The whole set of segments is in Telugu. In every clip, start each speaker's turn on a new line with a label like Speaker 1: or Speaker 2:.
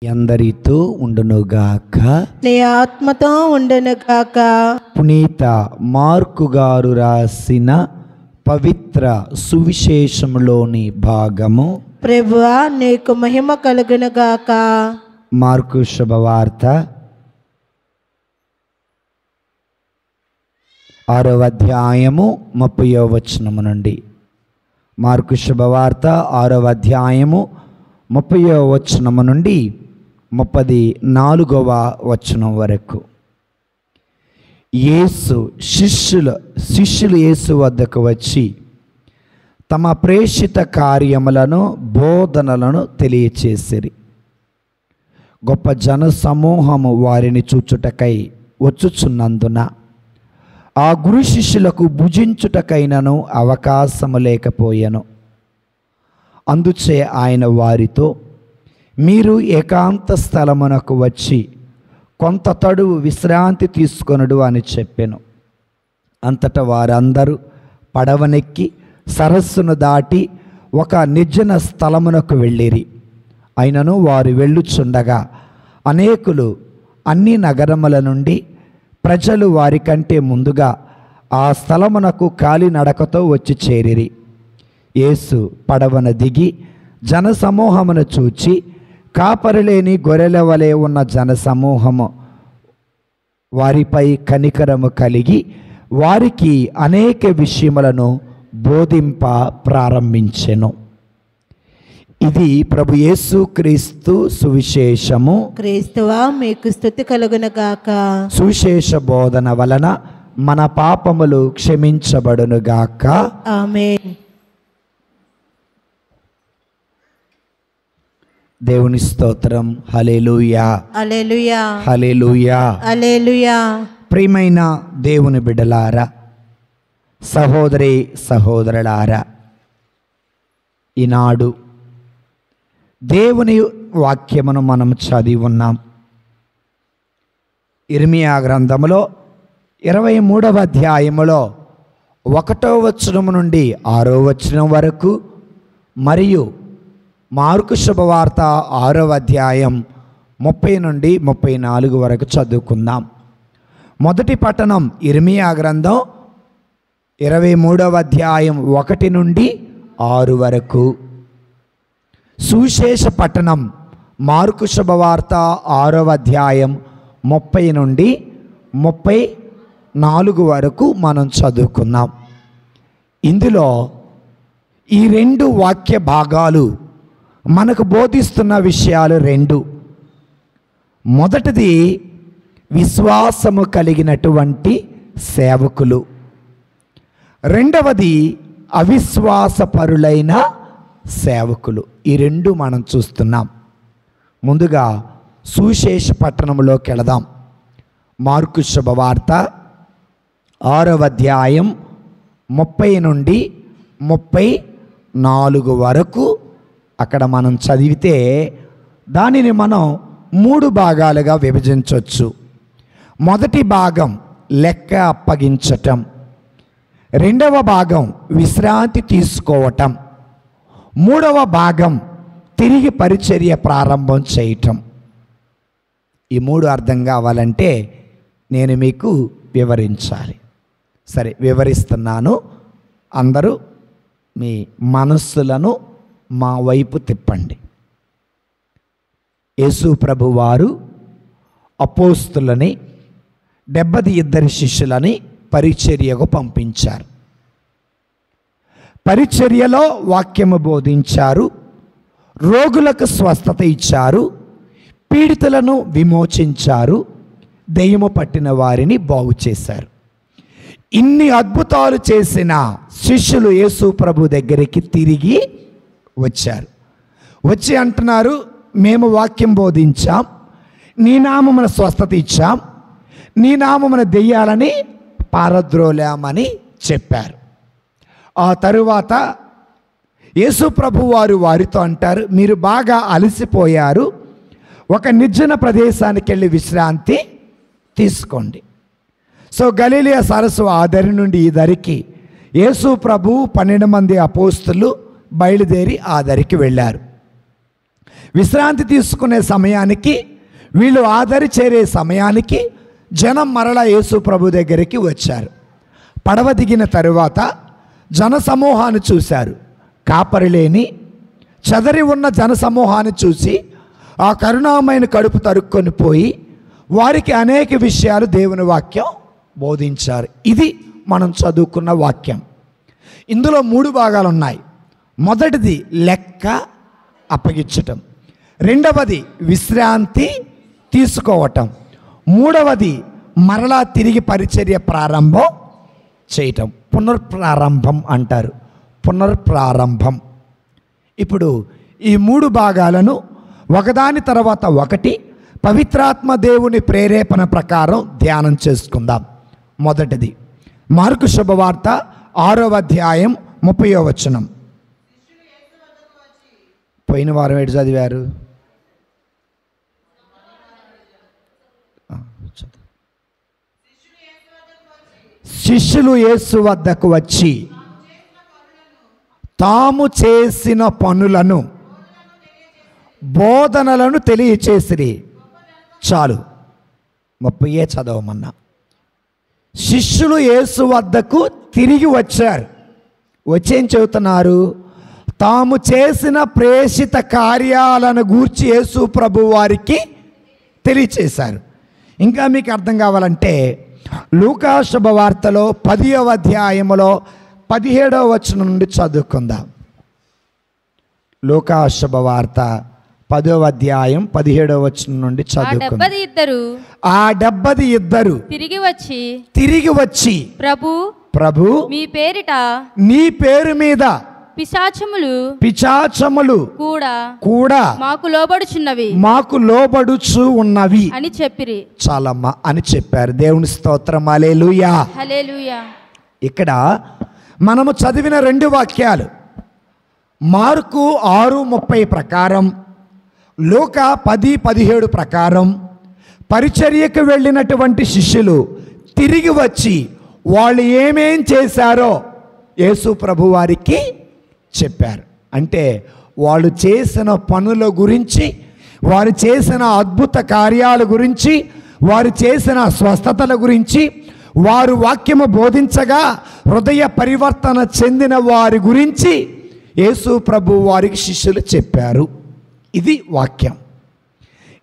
Speaker 1: అందరితో ఉండునుగాక.
Speaker 2: నీ ఆత్మతో ఉండునుగాక.
Speaker 1: పునీత మార్కు గారు రాసిన పవిత్ర సువిశేషములోని భాగము.
Speaker 2: ప్రభువా నీకు మహిమ కలుగునుగాక.
Speaker 1: మార్కు శుభవార్త 6వ అధ్యాయము 30వ వచనము నుండి. మార్కు శుభవార్త 6వ అధ్యాయము 30వ వచనము నుండి 34వ వచనం వరకు. శిష్యులు యేసు వద్దకు వచ్చి తమ ప్రేషిత కార్యములను బోధనలను తెలియచేసిరి. గొప్ప జన సమూహము వారిని చూచుటకై వచ్చుచున్నందున ఆ గురు శిష్యులకు భుజించుటకైనను అవకాశము లేకపోయెను. అందుచే ఆయన వారితో, మీరు ఏకాంత స్థలమునకు వచ్చి కొంత తడువు విశ్రాంతి తీసుకొనుడు అని చెప్పెను. అంతటా వారందరూ పడవనెక్కి సరస్సును దాటి ఒక నిర్జన స్థలమునకు వెళ్ళిరి. అయినను వారు వెళ్ళుచుండగా అనేకులు అన్ని నగరముల నుండి ప్రజలు వారికంటే ముందుగా ఆ స్థలమునకు కాలినడకతో వచ్చి చేరిరి. యేసు పడవన దిగి జనసమూహమును చూచి, కాపరిలేని గొర్రెల వలె ఉన్న జనసమూహము వారిపై కనికరము కలిగి వారికి అనేక విషయములను బోధింప ప్రారంభించెను. ఇది ప్రభు యేసు క్రీస్తు సువిశేషము.
Speaker 2: క్రీస్తువా మీకు స్తుతి కలుగునుగాక.
Speaker 1: సువిశేష బోధన వలన మన పాపములు క్షమించబడునుగాక.
Speaker 2: ఆమేన్.
Speaker 1: దేవుని స్తోత్రం. హల్లెలూయా,
Speaker 2: హల్లెలూయా,
Speaker 1: హల్లెలూయా,
Speaker 2: హల్లెలూయా.
Speaker 1: ప్రియమైన దేవుని బిడ్డలారా, సహోదరి సహోదరులారా, ఈనాడు దేవుని వాక్యమును మనం చదివి ఉన్నాం. ఇర్మియా గ్రంథములో 23వ అధ్యాయములో 1వ వచనం నుండి 6వ వచనం వరకు, మరియు మార్కు శుభవార్త 6వ అధ్యాయం 30 నుండి 34 వరకు చదువుకుందాం. మొదటి పట్టణం ఇర్మియా గ్రంథం 23వ అధ్యాయం 1 నుండి 6 వరకు. సువిశేష పట్టణం మార్కు శుభవార్త 6వ అధ్యాయం 30 నుండి 34 వరకు మనం చదువుకుందాం. ఇందులో ఈ 2 వాక్య భాగాలు మనకు బోధిస్తున్న విషయాలు 2. మొదటిది విశ్వాసము కలిగినటువంటి సేవకులు, రెండవది అవిశ్వాసపరులైన సేవకులు. ఈ 2 మనం చూస్తున్నాం. ముందుగా సువిశేష పట్టణంలోకి వెళదాం. మార్కు శుభవార్త 6వ అధ్యాయం 30 నుండి 34 వరకు అక్కడ మనం చదివితే దానిని మనం 3 భాగాలుగా విభజించవచ్చు. మొదటి భాగం లెక్క అప్పగించటం, రెండవ భాగం విశ్రాంతి తీసుకోవటం, మూడవ భాగం తిరిగి పరిచర్య ప్రారంభం చేయటం. ఈ 3 అర్థం కావాలంటే నేను మీకు వివరించాలి. సరే, వివరిస్తున్నాను. అందరూ మీ మనస్సులను మా వైపు తిప్పండి. యేసు ప్రభు వారు అపోస్తులని 72 శిష్యులని పరిచర్యకు పంపించారు. పరిచర్యలో వాక్యము బోధించారు, రోగులకు స్వస్థత ఇచ్చారు, పీడితులను విమోచించారు, దెయ్యము పట్టిన వారిని బాగు చేశారు. ఇన్ని అద్భుతాలు చేసిన శిష్యులు యేసు ప్రభు దగ్గరికి తిరిగి వచ్చారు. వచ్చి అంటున్నారు, మేము వాక్యం బోధించాం, నీ నామమున స్వస్థత ఇచ్చాం, నీ నామమున దెయ్యాలని పారద్రోలామని చెప్పారు. ఆ తరువాత యేసు ప్రభు వారు వారితో అంటారు, మీరు బాగా అలసిపోయారు, ఒక నిర్జన ప్రదేశానికి వెళ్ళి విశ్రాంతి తీసుకోండి. సో గలిలయ సరస్సు ఆ దరి నుండి ఈ దరికి యేసు ప్రభు 12 మంది అపోస్తులు బయలుదేరి ఆ దరికి వెళ్ళారు. విశ్రాంతి తీసుకునే సమయానికి, వీళ్ళు ఆదరి చేరే సమయానికి జనం మరలా యేసు ప్రభు దగ్గరికి వచ్చారు. పడవ దిగిన తరువాత జనసమూహాన్ని చూశారు. కాపరి లేని చెదరి ఉన్న జనసమూహాన్ని చూసి ఆ కరుణామైన కడుపు తరుక్కొని పోయి వారికి అనేక విషయాలు దేవుని వాక్యం బోధించారు. ఇది మనం చదువుకున్న వాక్యం. ఇందులో 3 భాగాలు ఉన్నాయి. మొదటిది లెక్క అప్పగించటం, రెండవది విశ్రాంతి తీసుకోవటం, మూడవది మరలా తిరిగి పరిచర్య ప్రారంభం చేయటం. పునర్ప్రారంభం అంటారు, పునర్ప్రారంభం. ఇప్పుడు ఈ 3 భాగాలను ఒకదాని తర్వాత ఒకటి పవిత్రాత్మ దేవుని ప్రేరేపణ ప్రకారం ధ్యానం చేసుకుందాం. మొదటిది మార్కు శుభవార్త 6వ అధ్యాయం 30వ వచనం. పోయిన వారం ఏడు చదివారు? శిష్యులు యేసు వద్దకు వచ్చి తాము చేసిన పనులను, బోధనలను తెలియచేసిరి. చాలు, 30 చదవమన్నా. శిష్యులు యేసు వద్దకు తిరిగి వచ్చారు. వచ్చేం చెబుతున్నారు? తాము చేసిన ప్రేషిత కార్యాలను గూర్చి యేసు ప్రభు వారికి తెలియచేశారు. ఇంకా మీకు అర్థం కావాలంటే లూకా శుభవార్తలో 10వ అధ్యాయములో 17వ వచనం నుండి చదువుకుందాం. లూకా శుభవార్త 10వ అధ్యాయం 17వ వచనం నుండి చదువుకుందాం. ఆ 70 ఇద్దరు తిరిగి వచ్చి ప్రభు నీ పేరు మీద పిశాచములు కూడా మాకు లోబడుచు ఉన్నవి
Speaker 3: అని చెప్పిరి.
Speaker 1: చాలమ్మా అని చెప్పారు. దేవుని స్తోత్రం, హల్లెలూయా. ఇక్కడ మనము చదివిన 2 వాక్యాలు మార్కు 6:30 ప్రకారం, లూకా 10:17 ప్రకారం పరిచర్యకు వెళ్ళినటువంటి శిష్యులు తిరిగి వచ్చి వాళ్ళు ఏమేం చేశారో యేసు ప్రభు వారికి చెప్పారు. అంటే వాళ్ళు చేసిన పనుల గురించి, వారు చేసిన అద్భుత కార్యాల గురించి, వారు చేసిన స్వస్థతల గురించి, వారు వాక్యము బోధించగా హృదయ పరివర్తన చెందిన వారి గురించి యేసు ప్రభు వారికి శిష్యులు చెప్పారు. ఇది వాక్యం.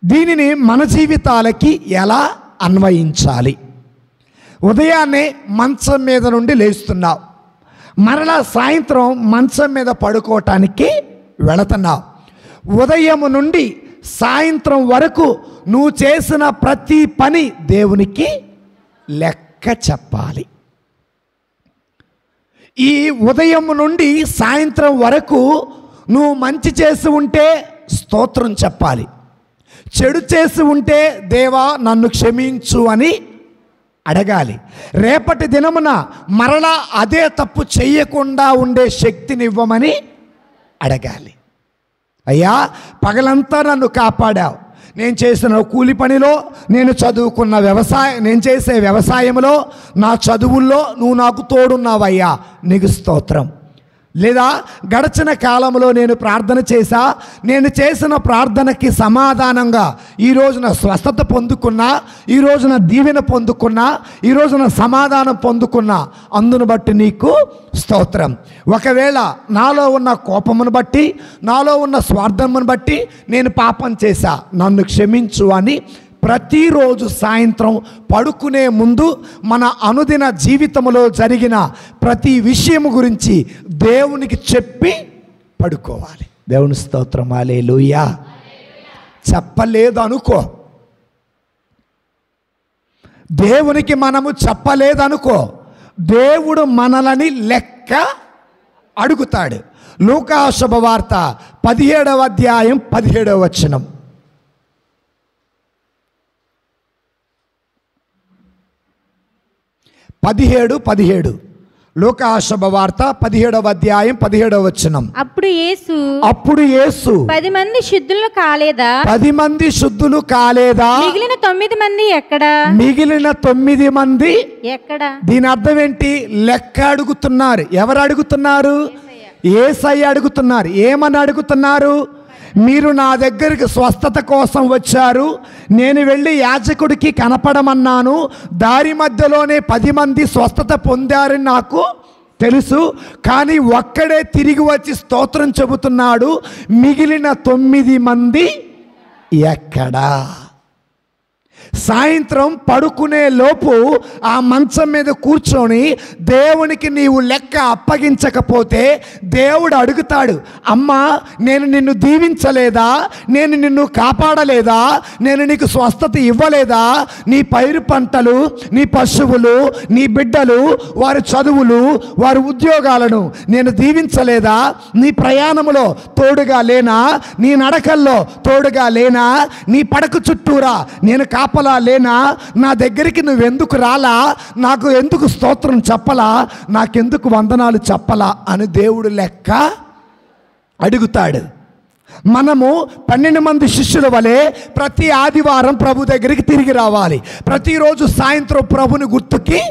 Speaker 1: దీనిని మన జీవితాలకి ఎలా అన్వయించాలి? ఉదయాన్నే మంచం మీద నుండి లేస్తున్నావు, మరలా సాయంత్రం మంచం మీద పడుకోవటానికి వెళుతున్నావు. ఉదయం నుండి సాయంత్రం వరకు నువ్వు చేసిన ప్రతి పని దేవునికి లెక్క చెప్పాలి. ఈ ఉదయం నుండి సాయంత్రం వరకు నువ్వు మంచి చేసి ఉంటే స్తోత్రం చెప్పాలి, చెడు చేసి ఉంటే దేవా నన్ను క్షమించు అని అడగాలి. రేపటి దినమున మరలా అదే తప్పు చెయ్యకుండా ఉండే శక్తిని ఇవ్వమని అడగాలి. అయ్యా పగలంతా నన్ను కాపాడావు, నేను చేసిన కూలి పనిలో, నేను చేసే వ్యవసాయంలో, నా చదువుల్లో నువ్వు నాకు తోడున్నావయ్యా, నీకు స్తోత్రం. లేదా గడచిన కాలంలో నేను ప్రార్థన చేశా, నేను చేసిన ప్రార్థనకి సమాధానంగా ఈ రోజున స్వస్థత పొందుకున్నా, ఈ రోజున దీవెన పొందుకున్నా, ఈ రోజున సమాధానం పొందుకున్నా, అందును బట్టి నీకు స్తోత్రం. ఒకవేళ నాలో ఉన్న కోపమును బట్టి, నాలో ఉన్న స్వార్థమును బట్టి నేను పాపం చేశా, నన్ను క్షమించు అని ప్రతిరోజు సాయంత్రం పడుకునే ముందు మన అనుదిన జీవితంలో జరిగిన ప్రతి విషయము గురించి దేవునికి చెప్పి పడుకోవాలి. దేవుని స్తోత్రం, హల్లెలూయా. చెప్పలేదు అనుకో, దేవునికి మనము చెప్పలేదనుకో, దేవుడు మనలని లెక్క అడుగుతాడు. లూకా శుభవార్త 17వ అధ్యాయం 17వ వచనం. లూకా శుభవార్త 17వ అధ్యాయం 17వ వచనం.
Speaker 3: అప్పుడు యేసు 10 మంది శుద్ధులు కాలేదా? మిగిలిన 9 మంది ఎక్కడ?
Speaker 1: దీని అర్థం ఏంటి? లెక్క అడుగుతున్నారు. ఎవరు అడుగుతున్నారు? యేసయ్య అడుగుతున్నారు. ఏమని అడుగుతున్నారు? మీరు నా దగ్గరికి స్వస్థత కోసం వచ్చారు. నేను వెళ్ళి యాజకుడికి కనపడమన్నాను. దారి మధ్యలోనే 10 మంది స్వస్థత పొందారని నాకు తెలుసు. కానీ ఒక్కడే తిరిగి వచ్చి స్తోత్రం చెబుతున్నాడు. మిగిలిన 9 మంది ఎక్కడా? సాయంత్రం పడుకునే లోపు ఆ మంచం మీద కూర్చొని దేవునికి నీవు లెక్క అప్పగించకపోతే దేవుడు అడుగుతాడు, అమ్మా నేను నిన్ను దీవించలేదా? నేను నిన్ను కాపాడలేదా? నేను నీకు స్వస్థత ఇవ్వలేదా? నీ పైరు పంటలు, నీ పశువులు, నీ బిడ్డలు, వారి చదువులు, వారి ఉద్యోగాలను నేను దీవించలేదా? నీ ప్రయాణములో తోడుగా లేనా? నీ నడకల్లో తోడుగా లేనా? నీ పడక చుట్టూరా నేను కాపలా లేనా? నా దగ్గరికి నువ్వెందుకు రాలా? నాకు ఎందుకు స్తోత్రం చెప్పలా? నాకెందుకు వందనాలు చెప్పలా అని దేవుడు లెక్క అడుగుతాడు. మనము 12 మంది శిష్యుల వలె ప్రతి ఆదివారం ప్రభు దగ్గరికి తిరిగి రావాలి. ప్రతిరోజు సాయంత్రం ప్రభుని గుర్తుకి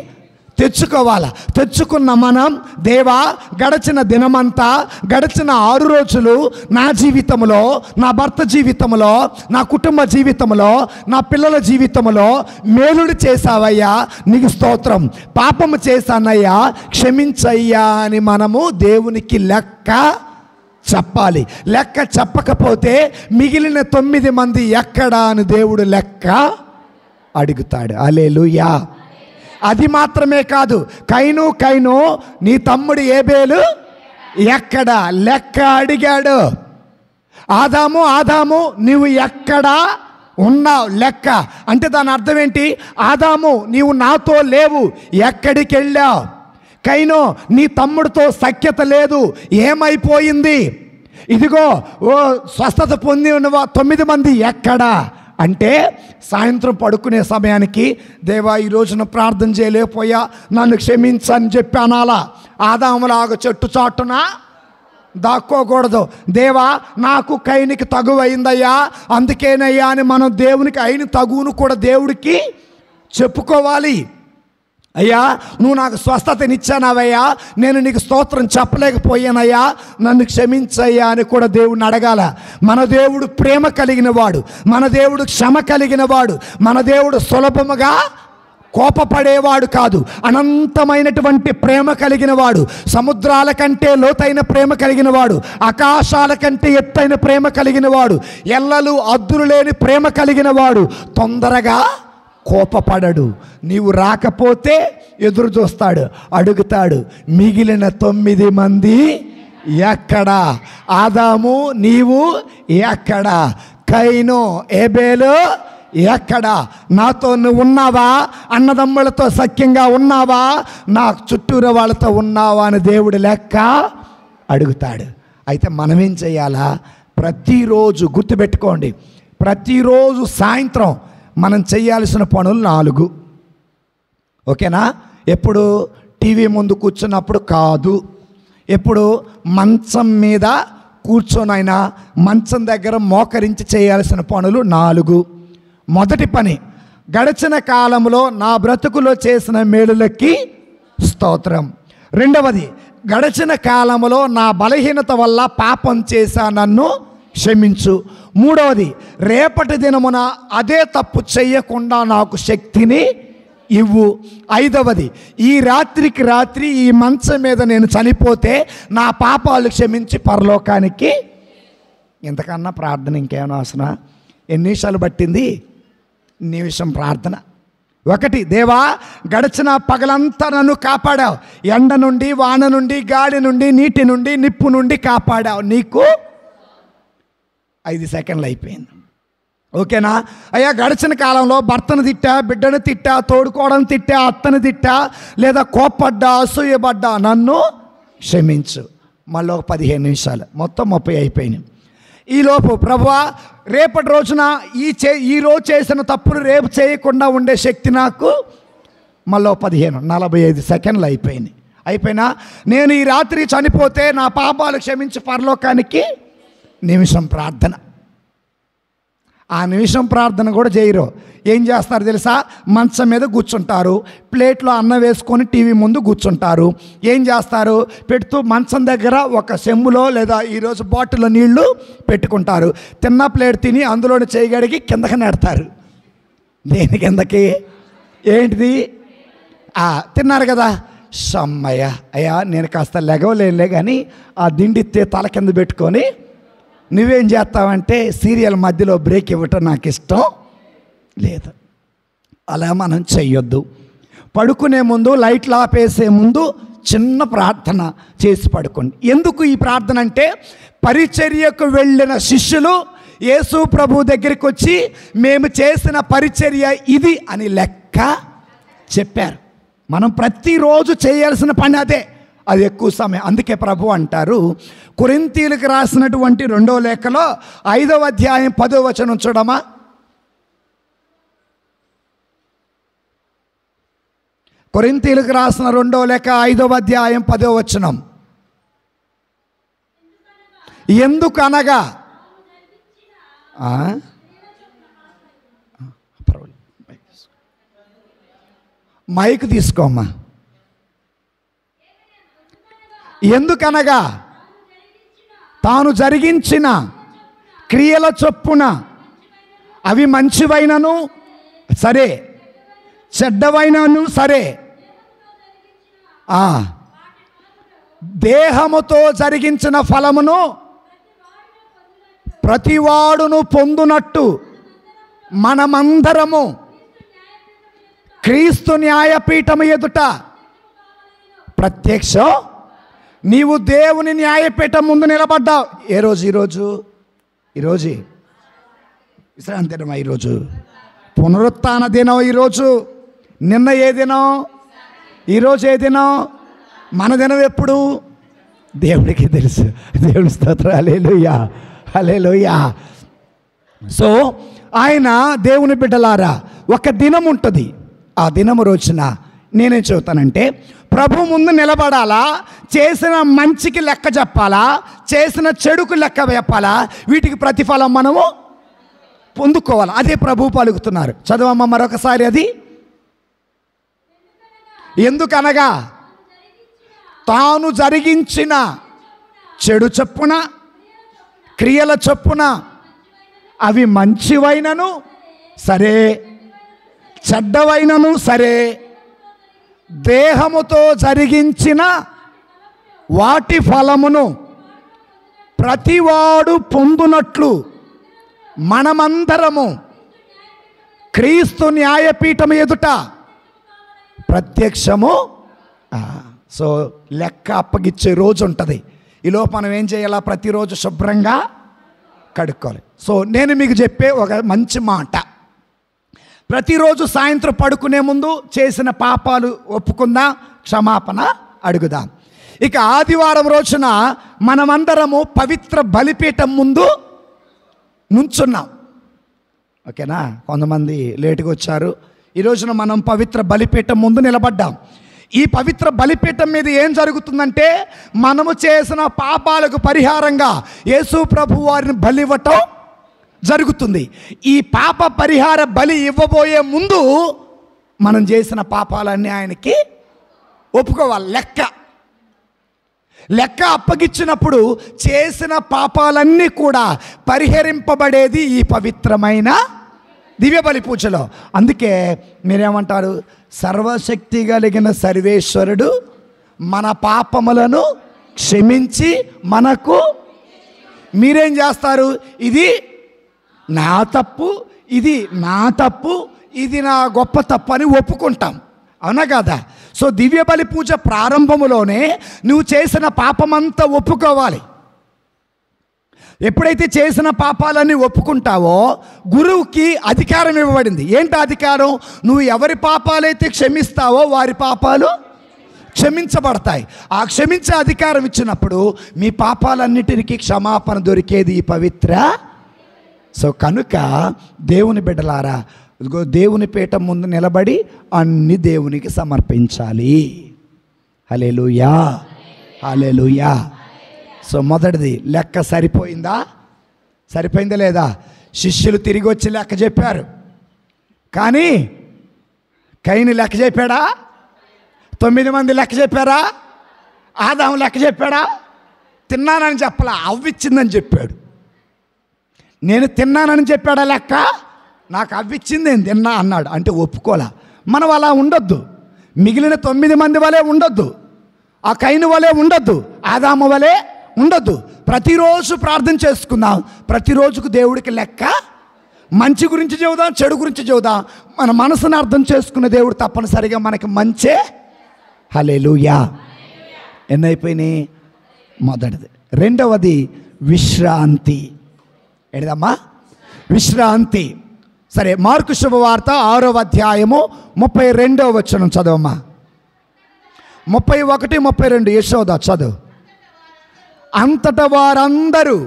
Speaker 1: తెచ్చుకున్న మనం, దేవా గడిచిన దినమంతా, గడిచిన 6 రోజులు నా జీవితంలో, నా భర్త జీవితంలో, నా కుటుంబ జీవితంలో, నా పిల్లల జీవితంలో మేలుడు చేశావయ్యా, నీకు స్తోత్రం. పాపము చేశానయ్యా, క్షమించయ్యా అని మనము దేవునికి లెక్క చెప్పాలి. లెక్క చెప్పకపోతే మిగిలిన 9 మంది ఎక్కడా అని దేవుడు లెక్క అడుగుతాడు. హల్లెలూయా. అది మాత్రమే కాదు, కైను నీ తమ్ముడు ఏబేలు ఎక్కడా? లెక్క అడిగాడు. ఆదాము నీవు ఎక్కడా ఉన్నావు? లెక్క అంటే దాని అర్థం ఏంటి? ఆదాము నీవు నాతో లేవు, ఎక్కడికి వెళ్ళావు? కైను నీ తమ్ముడితో సఖ్యత లేదు, ఏమైపోయింది? ఇదిగో ఓ స్వస్థత పొంది ఉన్నవా 9 మంది ఎక్కడా అంటే, సాయంత్రం పడుకునే సమయానికి దేవా ఈ రోజున ప్రార్థన చేయలేకపోయా, నన్ను క్షమించని చెప్పి అనాలా? ఆదాములాగా చెట్టు చాటున దాక్కోకూడదు. దేవా నాకు కైనికి తగువైందయ్యా, అందుకేనయ్యా అని మనం దేవునికి అయిన తగువును కూడా దేవుడికి చెప్పుకోవాలి. అయ్యా నువ్వు నాకు స్వస్థతనిచ్చానవయ్యా, నేను నీకు స్తోత్రం చెప్పలేకపోయానయ్యా, నన్ను క్షమించయ్యా అని కూడా దేవుడిని అడగాల. మన దేవుడు ప్రేమ కలిగిన వాడు, మన దేవుడు క్షమ కలిగిన వాడు, మన దేవుడు సులభముగా కోపపడేవాడు కాదు. అనంతమైనటువంటి ప్రేమ కలిగిన వాడు, సముద్రాల కంటే లోతైన ప్రేమ కలిగిన వాడు, ఆకాశాల కంటే ఎత్తైన ప్రేమ కలిగిన వాడు, ఎల్లలు అద్దులు లేని ప్రేమ కలిగిన వాడు. తొందరగా కోపపడడు. నీవు రాకపోతే ఎదురు చూస్తాడు, అడుగుతాడు, మిగిలిన 9 మంది ఎక్కడా? ఆదాము నీవు ఎక్కడా? కైను ఏబేలు ఎక్కడా? నాతో నువ్వు ఉన్నావా? అన్నదమ్ములతో సఖ్యంగా ఉన్నావా? నా చుట్టూరు వాళ్ళతో ఉన్నావా అని దేవుడు లెక్క అడుగుతాడు. అయితే మనమేం చేయాలా? ప్రతిరోజు గుర్తుపెట్టుకోండి, ప్రతిరోజు సాయంత్రం మనం చేయాల్సిన పనులు 4. ఓకేనా? ఎప్పుడు టీవీ ముందు కూర్చున్నప్పుడు కాదు, ఎప్పుడు మంచం మీద కూర్చొనైనా మంచం దగ్గర మోకరించి చేయాల్సిన పనులు 4. మొదటి పని, గడిచిన కాలంలో నా బ్రతుకులో చేసిన మేలులకి స్తోత్రం. రెండవది, గడిచిన కాలంలో నా బలహీనత వల్ల పాపం చేశా, నన్ను క్షమించు. మూడవది, రేపటి దినమున అదే తప్పు చెయ్యకుండా నాకు శక్తిని ఇవ్వు. ఐదవది, ఈ రాత్రికి రాత్రి ఈ మంచం మీద నేను చనిపోతే నా పాపాలు క్షమించి పరలోకానికి. ఇంతకన్నా ప్రార్థన ఇంకేమైనా అవసరం? ఎన్ని నిమిషాలు పట్టింది? నిమిషం ప్రార్థన. 1, దేవా గడిచిన పగలంతా నన్ను కాపాడావు, ఎండ నుండి, వాన నుండి, గాలి నుండి, నీటి నుండి, నిప్పు నుండి కాపాడావు, నీకు 5 సెకండ్లు అయిపోయింది. ఓకేనా? అయ్యా గడిచిన కాలంలో భర్తను తిట్టా, బిడ్డను తిట్టా, తోడుకోవడం తిట్టా, అత్తను తిట్టా, లేదా కోప్పడ్డా, అసూయపడ్డా, నన్ను క్షమించు. మళ్ళీ ఒక 15 నిమిషాలు, మొత్తం 30 అయిపోయినాయి. ఈలోపు ప్రభువా రేపటి రోజున ఈరోజు చేసిన తప్పులు రేపు చేయకుండా ఉండే శక్తి నాకు. మళ్ళీ 15, 45 సెకండ్లు అయిపోయినా నేను ఈ రాత్రి చనిపోతే నా పాపాలు క్షమించి పరలోకానికి నిమిషం ప్రార్థన. ఆ నిమిషం ప్రార్థన కూడా చేయరు. ఏం చేస్తారు తెలుసా? మంచం మీద కూర్చుంటారు, ప్లేట్లో అన్నం వేసుకొని టీవీ ముందు కూర్చుంటారు. ఏం చేస్తారు? పెడుతూ మంచం దగ్గర ఒక చెంబులో లేదా ఈరోజు బాటిల్లో నీళ్లు పెట్టుకుంటారు. తిన్న ప్లేట్ తిని అందులోని చేయగడిగి కిందకి నెడతారు. దేని కిందకి? ఏంటిది? తిన్నారు కదా, సమ్మయ్య అయ్యా నేను కాస్త లెగవలేనులే కానీ ఆ దిండితే తల కింద పెట్టుకొని నువ్వేం చేస్తావంటే సీరియల్ మధ్యలో బ్రేక్ ఇవ్వటం నాకు ఇష్టం లేదు. అలా మనం చెయ్యొద్దు. పడుకునే ముందు లైట్లు ఆపేసే ముందు చిన్న ప్రార్థన చేసి పడుకోండి. ఎందుకు ఈ ప్రార్థన అంటే, పరిచర్యకు వెళ్ళిన శిష్యులు యేసు ప్రభు దగ్గరికి వచ్చి మేము చేసిన పరిచర్య ఇది అని లెక్క చెప్పారు. మనం ప్రతిరోజు చేయాల్సిన పని అదే, అది ఎక్కువ సమయం. అందుకే ప్రభు అంటారు, కొరింథీయులకు రాసినటువంటి 2వ లేఖలో 5వ అధ్యాయం 10వ వచనం చూడమా. కొరింథీయులకు రాసిన 2వ లేఖ 5వ అధ్యాయం 10వ వచనం. ఎందుకనగా మైక్ తీసుకోమ్మా. ఎందుకనగా తాను జరిగించిన క్రియల చొప్పున అవి మంచివైనను సరే, చెడ్డవైనను సరే, దేహముతో జరిగించిన ఫలమును ప్రతివాడును పొందునట్టు మనమందరము క్రీస్తు న్యాయపీఠము ఎదుట ప్రత్యక్షం. నీవు దేవుని న్యాయపీఠం ముందు నిలబడ్డావు. ఏ రోజు? ఈరోజు విశ్రాంతి దినం. ఈరోజు పునరుత్థాన దినం. ఈరోజు నిన్న ఏ దినం? ఈరోజు ఏ దినం? మన దినం ఎప్పుడు? దేవుడికి తెలుసు. దేవుని స్తోత్రం. హల్లెలూయా, హల్లెలూయా. సో ఆయన దేవుని బిడ్డలారా, ఒక దినం ఉంటుంది. ఆ దినము రోజున నేనేం చెబుతానంటే, ప్రభు ముందు నిలబడాలా, చేసిన మంచికి లెక్క చెప్పాలా, చేసిన చెడుకు లెక్క చెప్పాలా, వీటికి ప్రతిఫలం మనము పొందుకోవాలి. అదే ప్రభు పలుకుతున్నారు. చదవమ్మ మరొకసారి అది. ఎందుకనగా తాను జరిగించిన చెడు చొప్పున క్రియల చొప్పున అవి మంచివైనను సరే, చెడ్డవైనను సరే, దేహముతో జరిగించిన వాటి ఫలమును ప్రతివాడు పొందునట్లు మనమందరము క్రీస్తు న్యాయపీఠం ఎదుట ప్రత్యక్షము. సో లెక్క అప్పగిచ్చే రోజు ఉంటుంది. ఈలోపు మనం ఏం చేయాలా? ప్రతిరోజు శుభ్రంగా కడుక్కోవాలి. సో నేను మీకు చెప్పే ఒక మంచి మాట, ప్రతిరోజు సాయంత్రం పడుకునే ముందు చేసిన పాపాలు ఒప్పుకుందాం, క్షమాపణ అడుగుదాం. ఇక ఆదివారం రోజున మనమందరము పవిత్ర బలిపీఠం ముందు నుంచున్నాం. ఓకేనా? కొంతమంది లేటుగా వచ్చారు. ఈ రోజున మనం పవిత్ర బలిపీఠం ముందు నిలబడ్డాం. ఈ పవిత్ర బలిపీఠం మీద ఏం జరుగుతుందంటే, మనము చేసిన పాపాలకు పరిహారంగా యేసు ప్రభు వారిని బలి ఇవ్వటం జరుగుతుంది. ఈ పాప పరిహార బలి ఇవ్వబోయే ముందు మనం చేసిన పాపాలన్నీ ఆయనకి ఒప్పుకోవాలి. లెక్క అప్పగిచ్చినప్పుడు చేసిన పాపాలన్నీ కూడా పరిహరింపబడేది ఈ పవిత్రమైన దివ్య బలి పూజలో. అందుకే మీరేమంటారు? సర్వశక్తి కలిగిన సర్వేశ్వరుడు మన పాపములను క్షమించి మనకు, మీరేం చేస్తారు? ఇది నా తప్పు, ఇది నా తప్పు, ఇది నా గొప్ప తప్పు అని ఒప్పుకుంటాం. అవునా కదా? సో దివ్య బలి పూజ ప్రారంభములోనే నువ్వు చేసిన పాపమంతా ఒప్పుకోవాలి. ఎప్పుడైతే చేసిన పాపాలన్నీ ఒప్పుకుంటావో గురువుకి అధికారం ఇవ్వబడింది. ఏంటి అధికారం? నువ్వు ఎవరి పాపాలైతే క్షమిస్తావో వారి పాపాలు క్షమించబడతాయి. ఆ క్షమించే అధికారం ఇచ్చినప్పుడు మీ పాపాలన్నిటికీ క్షమాపణ దొరికేది ఈ పవిత్ర. సో కనుక దేవుని బిడ్డలారా, దేవుని పీఠం ముందు నిలబడి అన్ని దేవునికి సమర్పించాలి. హల్లెలూయా, హల్లెలూయా. సో మొదటిది లెక్క సరిపోయిందా లేదా? శిష్యులు తిరిగి వచ్చి లెక్క చెప్పారు. కానీ కయీను లెక్క చెప్పాడా? 9 మంది లెక్క చెప్పారా? ఆదాము లెక్క చెప్పాడా? తిన్నానని చెప్పలా, అవ్విచ్చిందని చెప్పాడు. నేను తిన్నానని చెప్పాడా లెక్క? నాకు అవ్విచ్చింది, నేను తిన్నా అన్నాడు. అంటే ఒప్పుకోలా. మనం అలా ఉండొద్దు. మిగిలిన 9 మంది వలె ఉండొద్దు. ఆ కయీను వలె ఉండొద్దు. ఆదాము వలె ఉండొద్దు. ప్రతిరోజు ప్రార్థన చేసుకుందాం. ప్రతిరోజుకు దేవుడికి లెక్క. మంచి గురించి చెబుదాం, చెడు గురించి చెబుదాం. మన మనసును అర్థం చేసుకున్న దేవుడు తప్పనిసరిగా మనకి మంచే. హల్లెలూయా. ఎన్నైపోయినాయి? మొదటిది. రెండవది విశ్రాంతి. ఏదమ్మా? విశ్రాంతి. సరే, మార్కు శుభవార్త 6వ అధ్యాయము 32వ వచనం చదవమ్మా. 31, 32 యశోద చదువు. అంతటా వారందరూ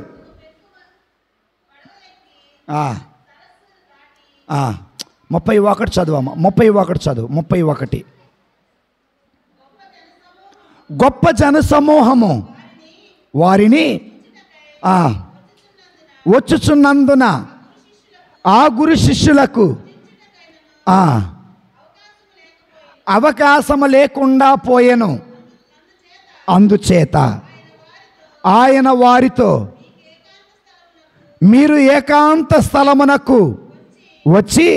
Speaker 1: 31 చదువమ్మా. 31 చదువు. 31. గొప్ప జన సమూహము వారిని వచ్చుచున్నందున ఆ గురు శిష్యులకు అవకాశము లేకుండా పోయెను. అందుచేత ఆయన వారితో, మీరు ఏకాంత స్థలమునకు వచ్చి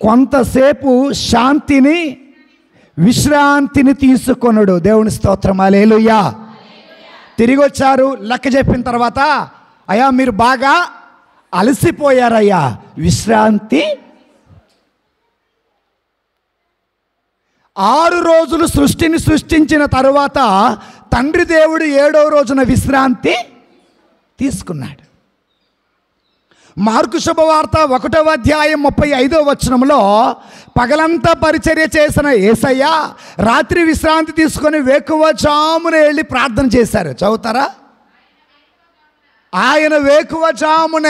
Speaker 1: కొంతసేపు శాంతిని, విశ్రాంతిని తీసుకొనుడు. దేవుని స్తోత్రం. హల్లెలూయా. తిరిగి వచ్చారు. లెక్క చెప్పిన తర్వాత, అయ్యా మీరు బాగా అలసిపోయారయ్యా, విశ్రాంతి. 6 రోజులు సృష్టిని సృష్టించిన తరువాత తండ్రి దేవుడు 7వ రోజున విశ్రాంతి తీసుకున్నాడు. మార్కు శుభవార్త 1వ అధ్యాయం 35వ వచనంలో పగలంతా పరిచర్య చేసిన యేసయ్య రాత్రి విశ్రాంతి తీసుకొని వేకువజామున వెళ్ళి ప్రార్థన చేశారు. చదువుతారా? ఆయన వేకువజామున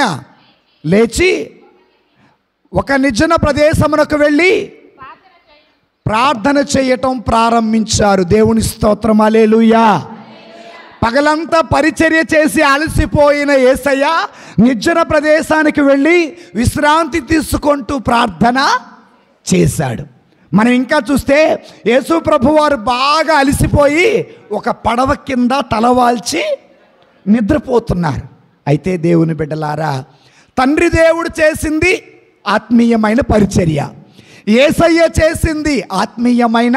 Speaker 1: లేచి ఒక నిర్జన ప్రదేశమునకు వెళ్ళి ప్రార్థన చేయటం ప్రారంభించారు. దేవుని స్తోత్రం. హల్లెలూయా. పగలంతా పరిచర్య చేసి అలసిపోయిన యేసయ్య నిర్జన ప్రదేశానికి వెళ్ళి విశ్రాంతి తీసుకుంటూ ప్రార్థన చేశాడు. మనం ఇంకా చూస్తే యేసు ప్రభువారు బాగా అలసిపోయి ఒక పడవ కింద తలవాల్చి నిద్రపోతున్నారు. అయితే దేవుని బిడ్డలారా, తండ్రి దేవుడు చేసింది ఆత్మీయమైన పరిచర్య, యేసయ్య చేసింది ఆత్మీయమైన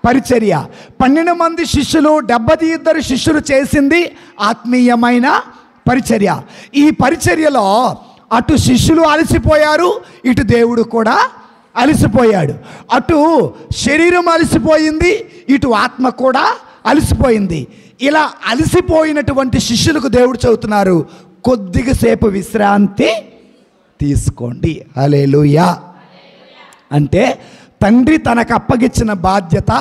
Speaker 1: పరిచర్య. 12 మంది శిష్యులు, 72 శిష్యులు చేసింది ఆత్మీయమైన పరిచర్య. ఈ పరిచర్యలో అటు శిష్యులు అలసిపోయారు, ఇటు దేవుడు కూడా అలసిపోయాడు. అటు శరీరం అలసిపోయింది, ఇటు ఆత్మ కూడా అలసిపోయింది. ఇలా అలసిపోయినటువంటి శిష్యులకు దేవుడు చెబుతున్నారు, కొద్దిగా సేపు విశ్రాంతి తీసుకోండి. హల్లెలూయా. అంటే తండ్రి తనకు అప్పగించిన బాధ్యత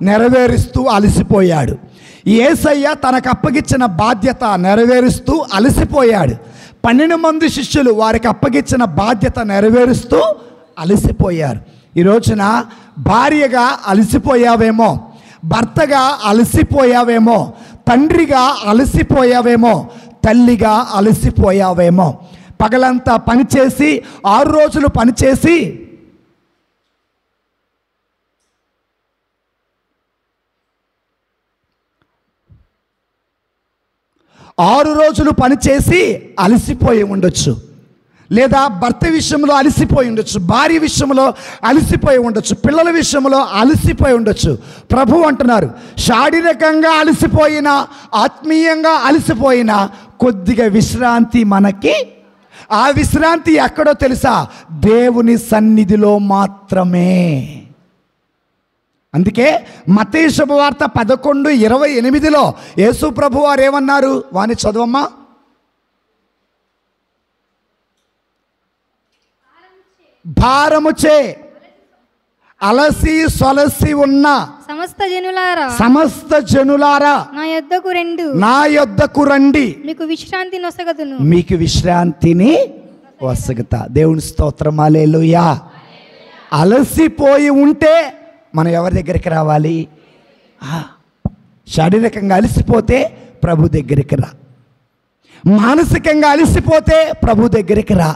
Speaker 1: నెరవేరుస్తూ అలసిపోయాడు. యేసయ్య తనకు అప్పగించిన బాధ్యత నెరవేరుస్తూ అలసిపోయాడు. 12 మంది శిష్యులు వారికి అప్పగించిన బాధ్యత నెరవేరుస్తూ అలసిపోయారు. ఈ రోజున భార్యగా అలసిపోయావేమో, భర్తగా అలసిపోయావేమో, తండ్రిగా అలసిపోయావేమో, తల్లిగా అలసిపోయావేమో. పగలంతా పనిచేసి 6 రోజులు పనిచేసి 6 రోజులు పనిచేసి అలసిపోయి ఉండొచ్చు. లేదా భర్త విషయంలో అలసిపోయి ఉండొచ్చు, భార్య విషయంలో అలసిపోయి ఉండొచ్చు, పిల్లల విషయంలో అలసిపోయి ఉండొచ్చు. ప్రభు అంటున్నారు, శారీరకంగా అలసిపోయినా, ఆత్మీయంగా అలసిపోయినా కొద్దిగా విశ్రాంతి మనకి. ఆ విశ్రాంతి ఎక్కడో తెలుసా? దేవుని సన్నిధిలో మాత్రమే. అందుకే మత్తయి శుభవార్త 11:28లో యేసు ప్రభు వారు ఏమన్నారు? వాని చదవమ్మా. భారముచే అలసి సొలసి ఉన్న సమస్త జనులారా నా యొద్దకు రండి, మీకు విశ్రాంతి నొసగదును. మీకు విశ్రాంతిని వసగతా. దేవుని స్తోత్రం. హల్లెలూయా. అలసిపోయి ఉంటే మనం ఎవరి దగ్గరికి రావాలి? శారీరకంగా అలసిపోతే ప్రభు దగ్గరికి రా. మానసికంగా అలసిపోతే ప్రభు దగ్గరికి రా.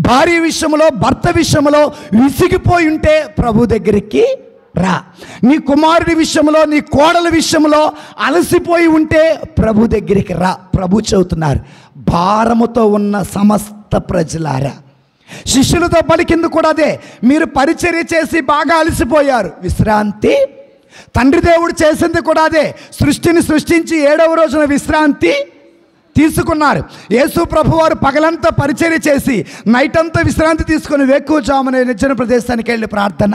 Speaker 1: భార్య విషయంలో, భర్త విషయంలో విసిగిపోయి ఉంటే ప్రభు దగ్గరికి రా. నీ కుమారుడి విషయంలో, నీ కోడల విషయంలో అలసిపోయి ఉంటే ప్రభు దగ్గరికి రా. ప్రభు చెబుతున్నారు, భారముతో ఉన్న సమస్త ప్రజలారా. శిష్యులతో పలికింది కూడా అదే. మీరు పరిచర్య చేసి బాగా అలసిపోయారు, విశ్రాంతి. తండ్రి దేవుడు చేసింది కూడా అదే. సృష్టిని సృష్టించి 7వ రోజున విశ్రాంతి తీసుకున్నారు. యేసు ప్రభు వారు పగలంతా పరిచర్య చేసి నైట్ అంతా విశ్రాంతి తీసుకొని వేకువజామున నిర్జన ప్రదేశానికి వెళ్ళి ప్రార్థన.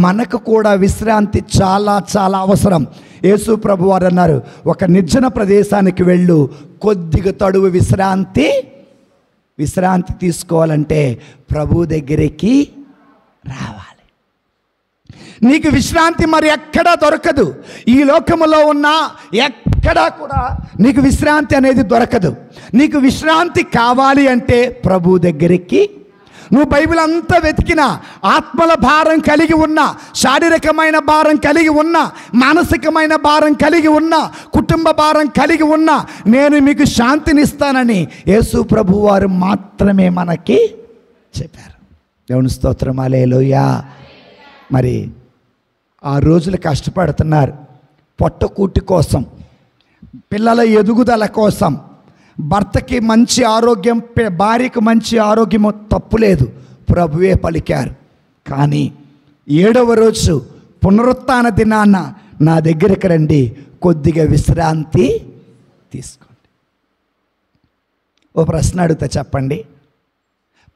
Speaker 1: మనకు కూడా విశ్రాంతి చాలా చాలా అవసరం. యేసు ప్రభు వారు అన్నారు, ఒక నిర్జన ప్రదేశానికి వెళ్ళు, కొద్దిగా తడువు విశ్రాంతి తీసుకోవాలంటే ప్రభు దగ్గరికి రావాలి. నీకు విశ్రాంతి మరి ఎక్కడా దొరకదు. ఈ లోకములో ఉన్న ఎక్కడా కూడా నీకు విశ్రాంతి అనేది దొరకదు. నీకు విశ్రాంతి కావాలి అంటే ప్రభు దగ్గరికి. నువ్వు బైబిల్ అంతా వెతికినా, ఆత్మల భారం కలిగి ఉన్నా, శారీరకమైన భారం కలిగి ఉన్నా, మానసికమైన భారం కలిగి ఉన్నా, కుటుంబ భారం కలిగి ఉన్నా, నేను మీకు శాంతినిస్తానని యేసు ప్రభు వారు మాత్రమే మనకి చెప్పారు. దేవుని స్తోత్రం, హల్లెలూయా. మరి 6 రోజులు కష్టపడుతున్నారు, పొట్టకూటి కోసం, పిల్లల ఎదుగుదల కోసం, భర్తకి మంచి ఆరోగ్యం, భార్యకు మంచి ఆరోగ్యము తప్పులేదు, ప్రభువే పలికారు. కానీ 7వ రోజు పునరుత్థాన దినాన నా దగ్గరికి రండి, కొద్దిగా విశ్రాంతి తీసుకోండి. ఓ ప్రశ్న అడుగుతా, చెప్పండి,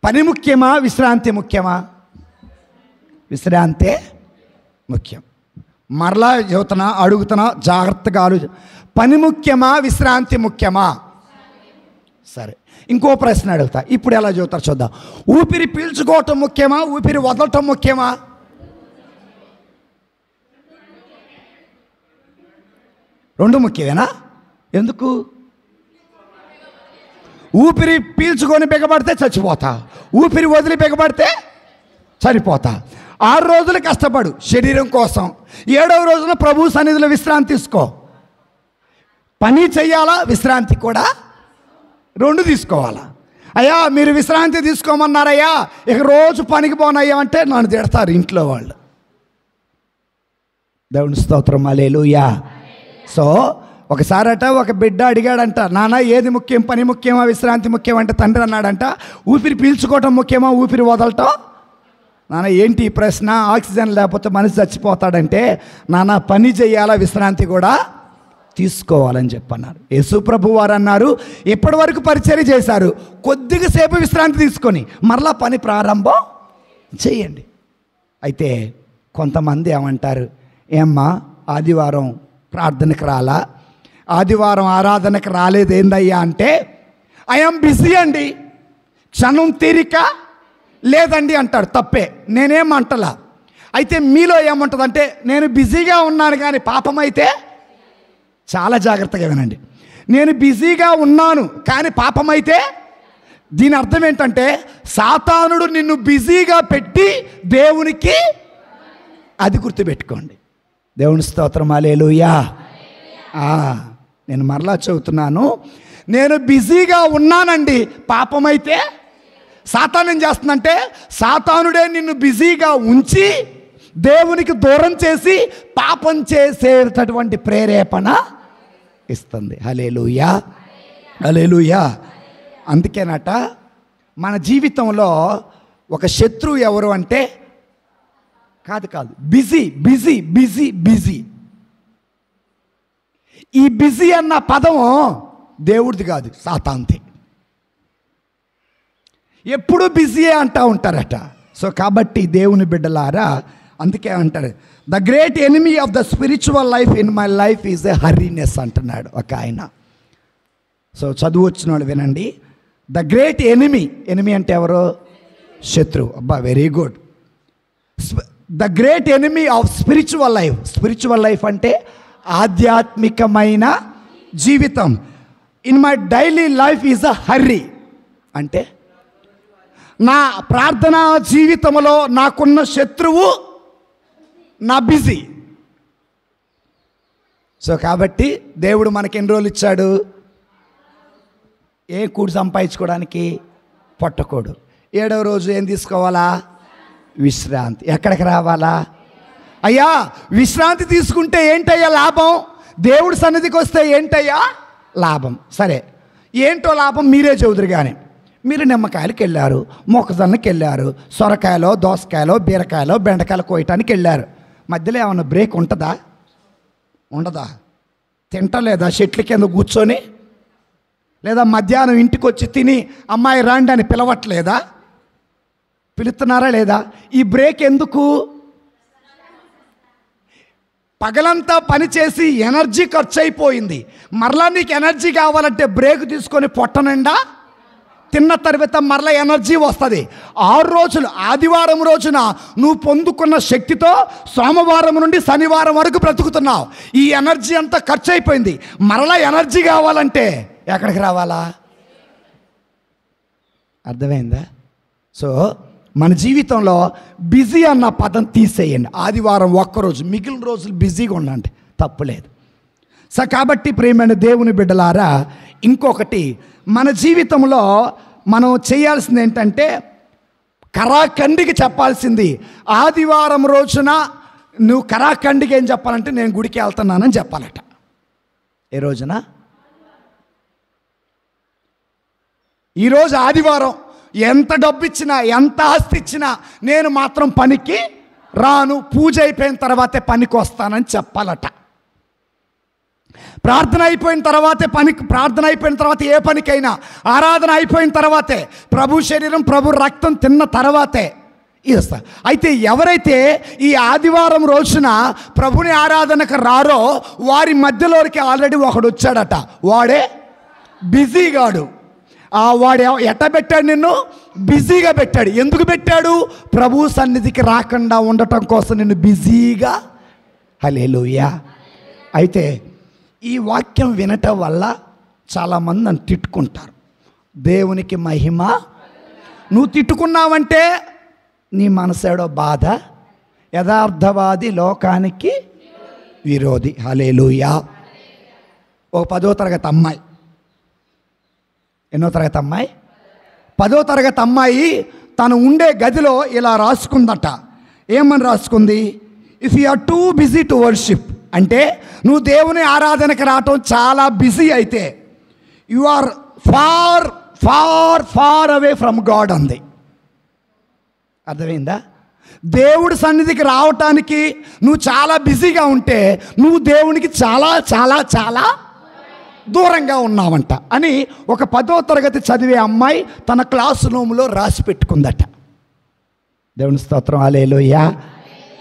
Speaker 1: పని ముఖ్యమా, విశ్రాంతి ముఖ్యమా? విశ్రాంతే ముఖ్యం. మరలా అడుగుతున్నా, జాగ్రత్తగా ఆలోచన. పని ముఖ్యమా, విశ్రాంతి ముఖ్యమా? సరే, ఇంకో ప్రశ్న అడుగుతా. ఇప్పుడు ఎలా చెబుతారు చూద్దాం. ఊపిరి పీల్చుకోవటం ముఖ్యమా, ఊపిరి వదలటం ముఖ్యమా? రెండు ముఖ్యమేనా? ఎందుకు? ఊపిరి పీల్చుకొని బిగబడితే చచ్చిపోతా, ఊపిరి వదిలి బిగబడితే చనిపోతా. 6 రోజులు కష్టపడు శరీరం కోసం, 7వ రోజున ప్రభు సన్నిధిలో విశ్రాంతి తీసుకో. పని చెయ్యాలా, విశ్రాంతి కూడా, 2 తీసుకోవాలా? అయ్యా మీరు విశ్రాంతి తీసుకోమన్నారయ్యా, ఇక రోజు పనికి పోనయ్యా అంటే నన్ను తిడతారు ఇంట్లో వాళ్ళు. దేవుని స్తోత్రం, హల్లెలూయా. సో ఒకసారట ఒక బిడ్డ అడిగాడంట, నాన్న ఏది ముఖ్యం, పని ముఖ్యమా, విశ్రాంతి ముఖ్యం అంటే తండ్రి అన్నాడంట, ఊపిరి పీల్చుకోవటం ముఖ్యమా, ఊపిరి వదలటం? నాన్న ఏంటి ఈ ప్రశ్న, ఆక్సిజన్ లేకపోతే మనిషి చచ్చిపోతాడంటే, నాన్న పని చేయాలా, విశ్రాంతి కూడా తీసుకోవాలని చెప్పన్నారు. యేసు ప్రభు వారు అన్నారు, ఇప్పటి వరకు పరిచర్య చేశారు, కొద్దిగా సేపు విశ్రాంతి తీసుకొని మరలా పని ప్రారంభం చేయండి. అయితే కొంతమంది ఏమంటారు, ఏమ్మా ఆదివారం ప్రార్థనకు రాలా, ఆదివారం ఆరాధనకు రాలేదు ఏందయ్యా అంటే, ఐఎమ్ బిజీ అండి, క్షణం తీరిక లేదండి అంటాడు. తప్పే, నేనేమంటలా. అయితే మీలో ఏమంటుందంటే, నేను బిజీగా ఉన్నాను కానీ పాపం అయితే, చాలా జాగ్రత్తగా వినండి, నేను బిజీగా ఉన్నాను కానీ పాపం అయితే, దీని అర్థం ఏంటంటే సాతానుడు నిన్ను బిజీగా పెట్టి దేవునికి, అది గుర్తుపెట్టుకోండి. దేవుని స్తోత్రం, హల్లెలూయా. నేను మరలా చెబుతున్నాను, నేను బిజీగా ఉన్నానండి, పాపమైతే సాతాను ఏం చేస్తుందంటే, సాతానుడే నిన్ను బిజీగా ఉంచి దేవునికి దూరం చేసి పాపం చేసేటటువంటి ప్రేరేపణ ఇస్తుంది. హల్లెలూయా, హల్లెలూయా. అందుకేనట మన జీవితంలో ఒక శత్రువు ఎవరు అంటే, కాదు బిజీ బిజీ బిజీ బిజీ. ఈ బిజీ అన్న పదం దేవుడిది కాదు, సాతానుది. ఎప్పుడు బిజీయే అంటూ ఉంటారట. సో కాబట్టి దేవుని బిడ్డలారా, అందుకే అంటారు, the great enemy of the spiritual life in my life is a hurriedness అంటున్నాడు ఒక ఆయన. సో చదువు వచ్చిన వాళ్ళు వినండి, ద గ్రేట్ ఎనిమీ అంటే ఎవరు? శత్రువు. అబ్బా, very good. The great enemy of spiritual life అంటే ఆధ్యాత్మికమైన జీవితం. In my daily life is a hurry అంటే, నా ప్రార్థనా జీవితంలో నాకున్న శత్రువు నా బిజీ. సో కాబట్టి దేవుడు మనకి ఎన్ని రోజులు ఇచ్చాడు? ఏ కూడు సంపాదించుకోవడానికి? పొట్టకూడు. 7వ రోజు ఏం తీసుకోవాలా? విశ్రాంతి. ఎక్కడికి రావాలా? అయ్యా విశ్రాంతి తీసుకుంటే ఏంటయ్యా లాభం? దేవుడి సన్నిధికి వస్తే ఏంటయ్యా లాభం? సరే ఏంటో లాభం మీరే చెబుదురు. కానీ మీరు నిమ్మకాయలకి వెళ్ళారు, మొక్కజొన్నకి వెళ్ళారు, సొరకాయలో దోసకాయలో బీరకాయలో బెండకాయలు కోయటానికి వెళ్ళారు. మధ్యలో ఏమన్నా బ్రేక్ ఉంటుందా? ఉండదా? తింటలేదా చెట్ల కింద కూర్చొని? లేదా మధ్యాహ్నం ఇంటికి వచ్చి తిని అమ్మాయి రాండి అని పిలవట్లేదా? పిలుస్తున్నారా లేదా? ఈ బ్రేక్ ఎందుకు? పగలంతా పనిచేసి ఎనర్జీ ఖర్చు అయిపోయింది. మరలా నీకు ఎనర్జీ కావాలంటే బ్రేక్ తీసుకొని పొట్ట నిండా తిన్న తర్వాత మరలా ఎనర్జీ వస్తుంది. 6 రోజులు ఆదివారం రోజున నువ్వు పొందుకున్న శక్తితో సోమవారం నుండి శనివారం వరకు బ్రతుకుతున్నావు. ఈ ఎనర్జీ అంతా ఖర్చు అయిపోయింది. మరలా ఎనర్జీ కావాలంటే ఎక్కడికి రావాలా? అర్థమైందా? సో మన జీవితంలో బిజీ అన్న పదం తీసేయండి. ఆదివారం ఒక్కరోజు, మిగిలిన రోజులు బిజీగా ఉండండి, తప్పులేదు. సో కాబట్టి ప్రియమైన దేవుని బిడ్డలారా, ఇంకొకటి మన జీవితంలో మనం చేయాల్సింది ఏంటంటే, కరాఖండికి చెప్పాల్సింది ఆదివారం రోజున నువ్వు కరాఖండికి ఏం చెప్పాలంటే నేను గుడికి వెళ్తున్నానని చెప్పాలట. ఏ రోజున? ఈరోజు ఆదివారం. ఎంత డబ్బు ఇచ్చినా ఎంత ఆస్తి ఇచ్చినా నేను మాత్రం పనికి రాను, పూజ అయిపోయిన తర్వాతే పనికి వస్తానని చెప్పాలట. ప్రార్థన అయిపోయిన తర్వాతే ప్రార్థన అయిపోయిన తర్వాత ఏ పనికైనా, ఆరాధన అయిపోయిన తర్వాతే, ప్రభు శరీరం ప్రభు రక్తం తిన్న తర్వాతే ఇస్తా. అయితే ఎవరైతే ఈ ఆదివారం రోజున ప్రభుని ఆరాధనకు రారో వారి మధ్యలోకి ఆల్రెడీ ఒకడు వచ్చాడట. వాడే బిజీగాడు. వాడు ఎట్ట పెట్టాడు? నిన్ను బిజీగా పెట్టాడు. ఎందుకు పెట్టాడు? ప్రభు సన్నిధికి రాకుండా ఉండటం కోసం నిన్ను బిజీగా. హల్లెలూయా. అయితే ఈ వాక్యం వినటం వల్ల చాలామంది నన్ను తిట్టుకుంటారు. దేవునికి మహిమ. నువ్వు తిట్టుకున్నావంటే నీ మనసేడో బాధ. యథార్థవాది లోకానికి విరోధి. హల్లెలూయా. ఒక 10వ తరగతి అమ్మాయి, ఎన్నో తరగతి అమ్మాయి? 10వ తరగతి అమ్మాయి తను ఉండే గదిలో ఇలా రాసుకుందట. ఏమని రాసుకుంది? If you are too busy to worship, అంటే నువ్వు దేవుని ఆరాధనకు రావటం చాలా బిజీ అయితే you are far far far away from God అంది. అర్థమైందా? దేవుడి సన్నిధికి రావటానికి నువ్వు చాలా బిజీగా ఉంటే నువ్వు దేవునికి చాలా చాలా చాలా దూరంగా ఉన్నావంట అని ఒక 10వ తరగతి చదివే అమ్మాయి తన క్లాస్ రూమ్లో రాసి పెట్టుకుందట. దేవుని స్తోత్రం. హల్లెలూయా,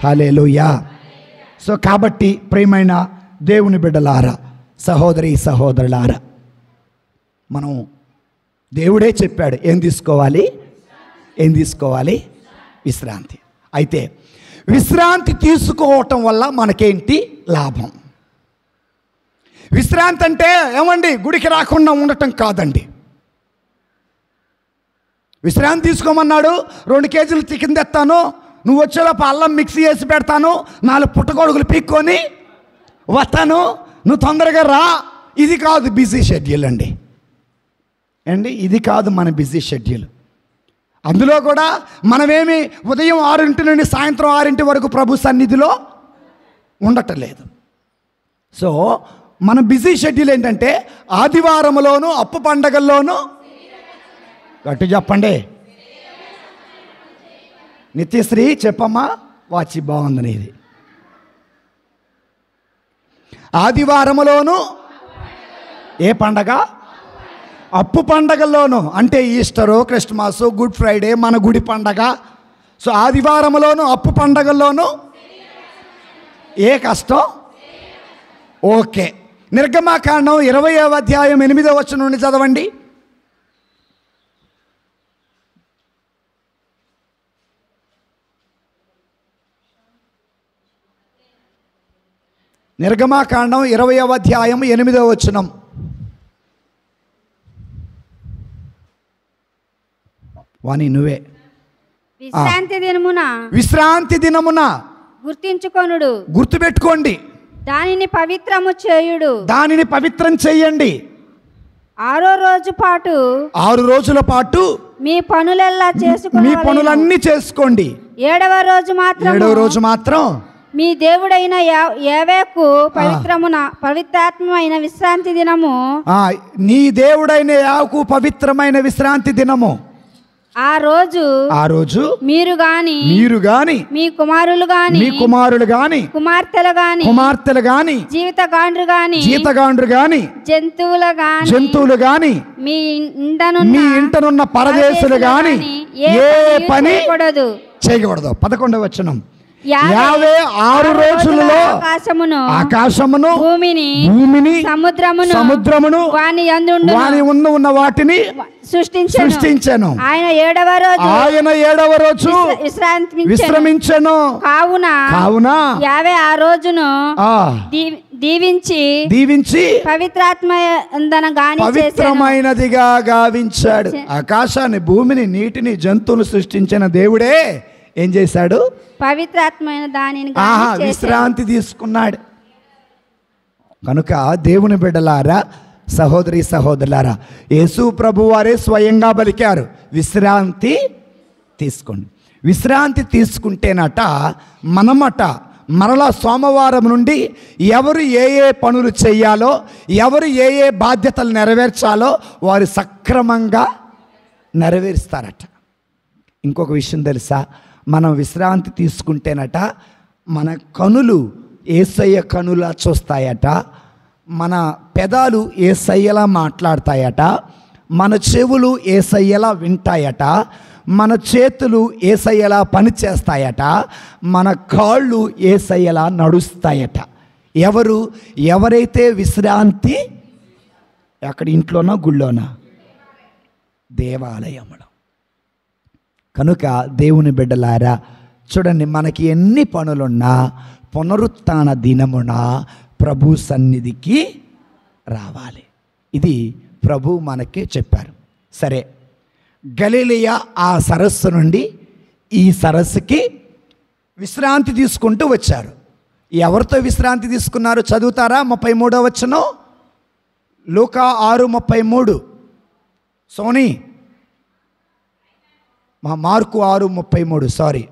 Speaker 1: హల్లెలూయా. సో కాబట్టి ప్రియమైన దేవుని బిడ్డలారా, సహోదరి సహోదరులారా, మనం దేవుడే చెప్పాడు ఏం తీసుకోవాలి, ఏం తీసుకోవాలి? విశ్రాంతి. అయితే విశ్రాంతి తీసుకోవటం వల్ల మనకేంటి లాభం? విశ్రాంతి అంటే ఏమండి గుడికి రాకుండా ఉండటం కాదండి. విశ్రాంతి తీసుకోమన్నాడు. 2 కేజీలు చికెన్ తెస్తాను, నువ్వు వచ్చేలోపు అల్లం మిక్సీ చేసి పెడతాను, 4 పుట్టగొడుగులు పీక్కొని వస్తాను, నువ్వు తొందరగా రా. ఇది కాదు బిజీ షెడ్యూల్ అండి. ఇది కాదు మన బిజీ షెడ్యూల్. అందులో కూడా మనమేమి ఉదయం 6 నుండి సాయంత్రం 6 వరకు ప్రభు సన్నిధిలో ఉండటం లేదు. సో మన బిజీ షెడ్యూల్ ఏంటంటే ఆదివారంలోను అప్పు పండగల్లోనూ, గట్టి చెప్పండి నిత్యశ్రీ చెప్పమ్మా, వాచి బాగుంది నీది. ఆదివారములోను ఏ పండగ? అప్పు పండగల్లోనూ, అంటే ఈస్టరు, క్రిస్మస్, గుడ్ ఫ్రైడే, మన గుడి పండగ. సో ఆదివారములోను అప్పు పండగల్లోనూ ఏ కష్టం? ఓకే. నిర్గమాకాండం 20వ అధ్యాయం 8వ వచనం నుండి చదవండి. నిర్గమాకాండం 20వ అధ్యాయం 8వ వచనం. వాణి నువ్వే.
Speaker 3: విశ్రాంతి దినమున
Speaker 1: విశ్రాంతి దినమున
Speaker 3: గుర్తించుకొనుడు.
Speaker 1: గుర్తుపెట్టుకోండి.
Speaker 3: దానిని పవిత్రము చేయుడు.
Speaker 1: దానిని పవిత్రం చెయ్యండి.
Speaker 3: 6వ రోజు పాటు
Speaker 1: 6 రోజుల పాటు
Speaker 3: మీ పనులెల్లా
Speaker 1: మీ
Speaker 3: చేసుకుని
Speaker 1: పనులన్నీ చేసుకోండి.
Speaker 3: 7వ రోజు మాత్రం
Speaker 1: 7వ రోజు మాత్రం
Speaker 3: మీ దేవుడైన యెహోవాకు పవిత్రాత్మైన విశ్రాంతి దినము.
Speaker 1: నీ దేవుడైన యెహోవాకు పవిత్రమైన విశ్రాంతి దినము.
Speaker 3: ఆ రోజు మీరు గాని మీ కుమారులు గాని కుమార్తెలు గాని జీతగాండ్రు గాని జంతువులు గాని మీ
Speaker 1: ఇంటనున్న పరదేశులు గాని ఏ పని చేయకూడదు. 11వ వచనం. యావే 6 రోజులలో ఆకాశమును భూమిని సముద్రమును వాని యందు ఉన్న వాటిని సృష్టించెను.
Speaker 3: ఆయన 7వ రోజు
Speaker 1: విశ్రమించెను. కావున
Speaker 3: యావే ఆ రోజును దీవించి
Speaker 1: పవిత్రమైనదిగా గావించాడు. ఆకాశాన్ని, భూమిని, నీటిని, జంతువులు సృష్టించిన దేవుడే ఏం చేశాడు?
Speaker 3: పవిత్రాత్మైన దానిని
Speaker 1: విశ్రాంతి తీసుకున్నాడు. కనుక దేవుని బిడ్డలారా, సహోదరి సహోదరులారా, యేసు ప్రభు వారే స్వయంగా పలికారు, విశ్రాంతి తీసుకోండి. విశ్రాంతి తీసుకుంటేనట మనమట మరలా సోమవారం నుండి ఎవరు ఏ పనులు చేయాలో, ఎవరు ఏ బాధ్యతలు నెరవేర్చాలో వారు సక్రమంగా నెరవేరుస్తారట. ఇంకొక విషయం తెలుసా? మనం విశ్రాంతి తీసుకుంటేనట మన కనులు యేసయ్య కనులా చూస్తాయట, మన పెదాలు యేసయ్యలా మాట్లాడతాయట, మన చెవులు యేసయ్యలా వింటాయట, మన చేతులు యేసయ్యలా పనిచేస్తాయట, మన కాళ్ళు యేసయ్యలా నడుస్తాయట. ఎవరైతే విశ్రాంతి అక్కడ ఇంట్లోనా గుళ్ళోనా? దేవాలయంలో. కనుక దేవుని బిడ్డలారా, చూడండి, మనకి ఎన్ని పనులున్నా పునరుత్థాన దినమున ప్రభు సన్నిధికి రావాలి. ఇది ప్రభు మనకి చెప్పారు. సరే, గలిలయ ఆ సరస్సు నుండి ఈ సరస్సుకి విశ్రాంతి తీసుకుంటూ వచ్చారు. ఎవరితో విశ్రాంతి తీసుకున్నారు చదువుతారా? 33వ వచనం, లూకా 6:33. సోని, మార్కు 6:33. సారీ.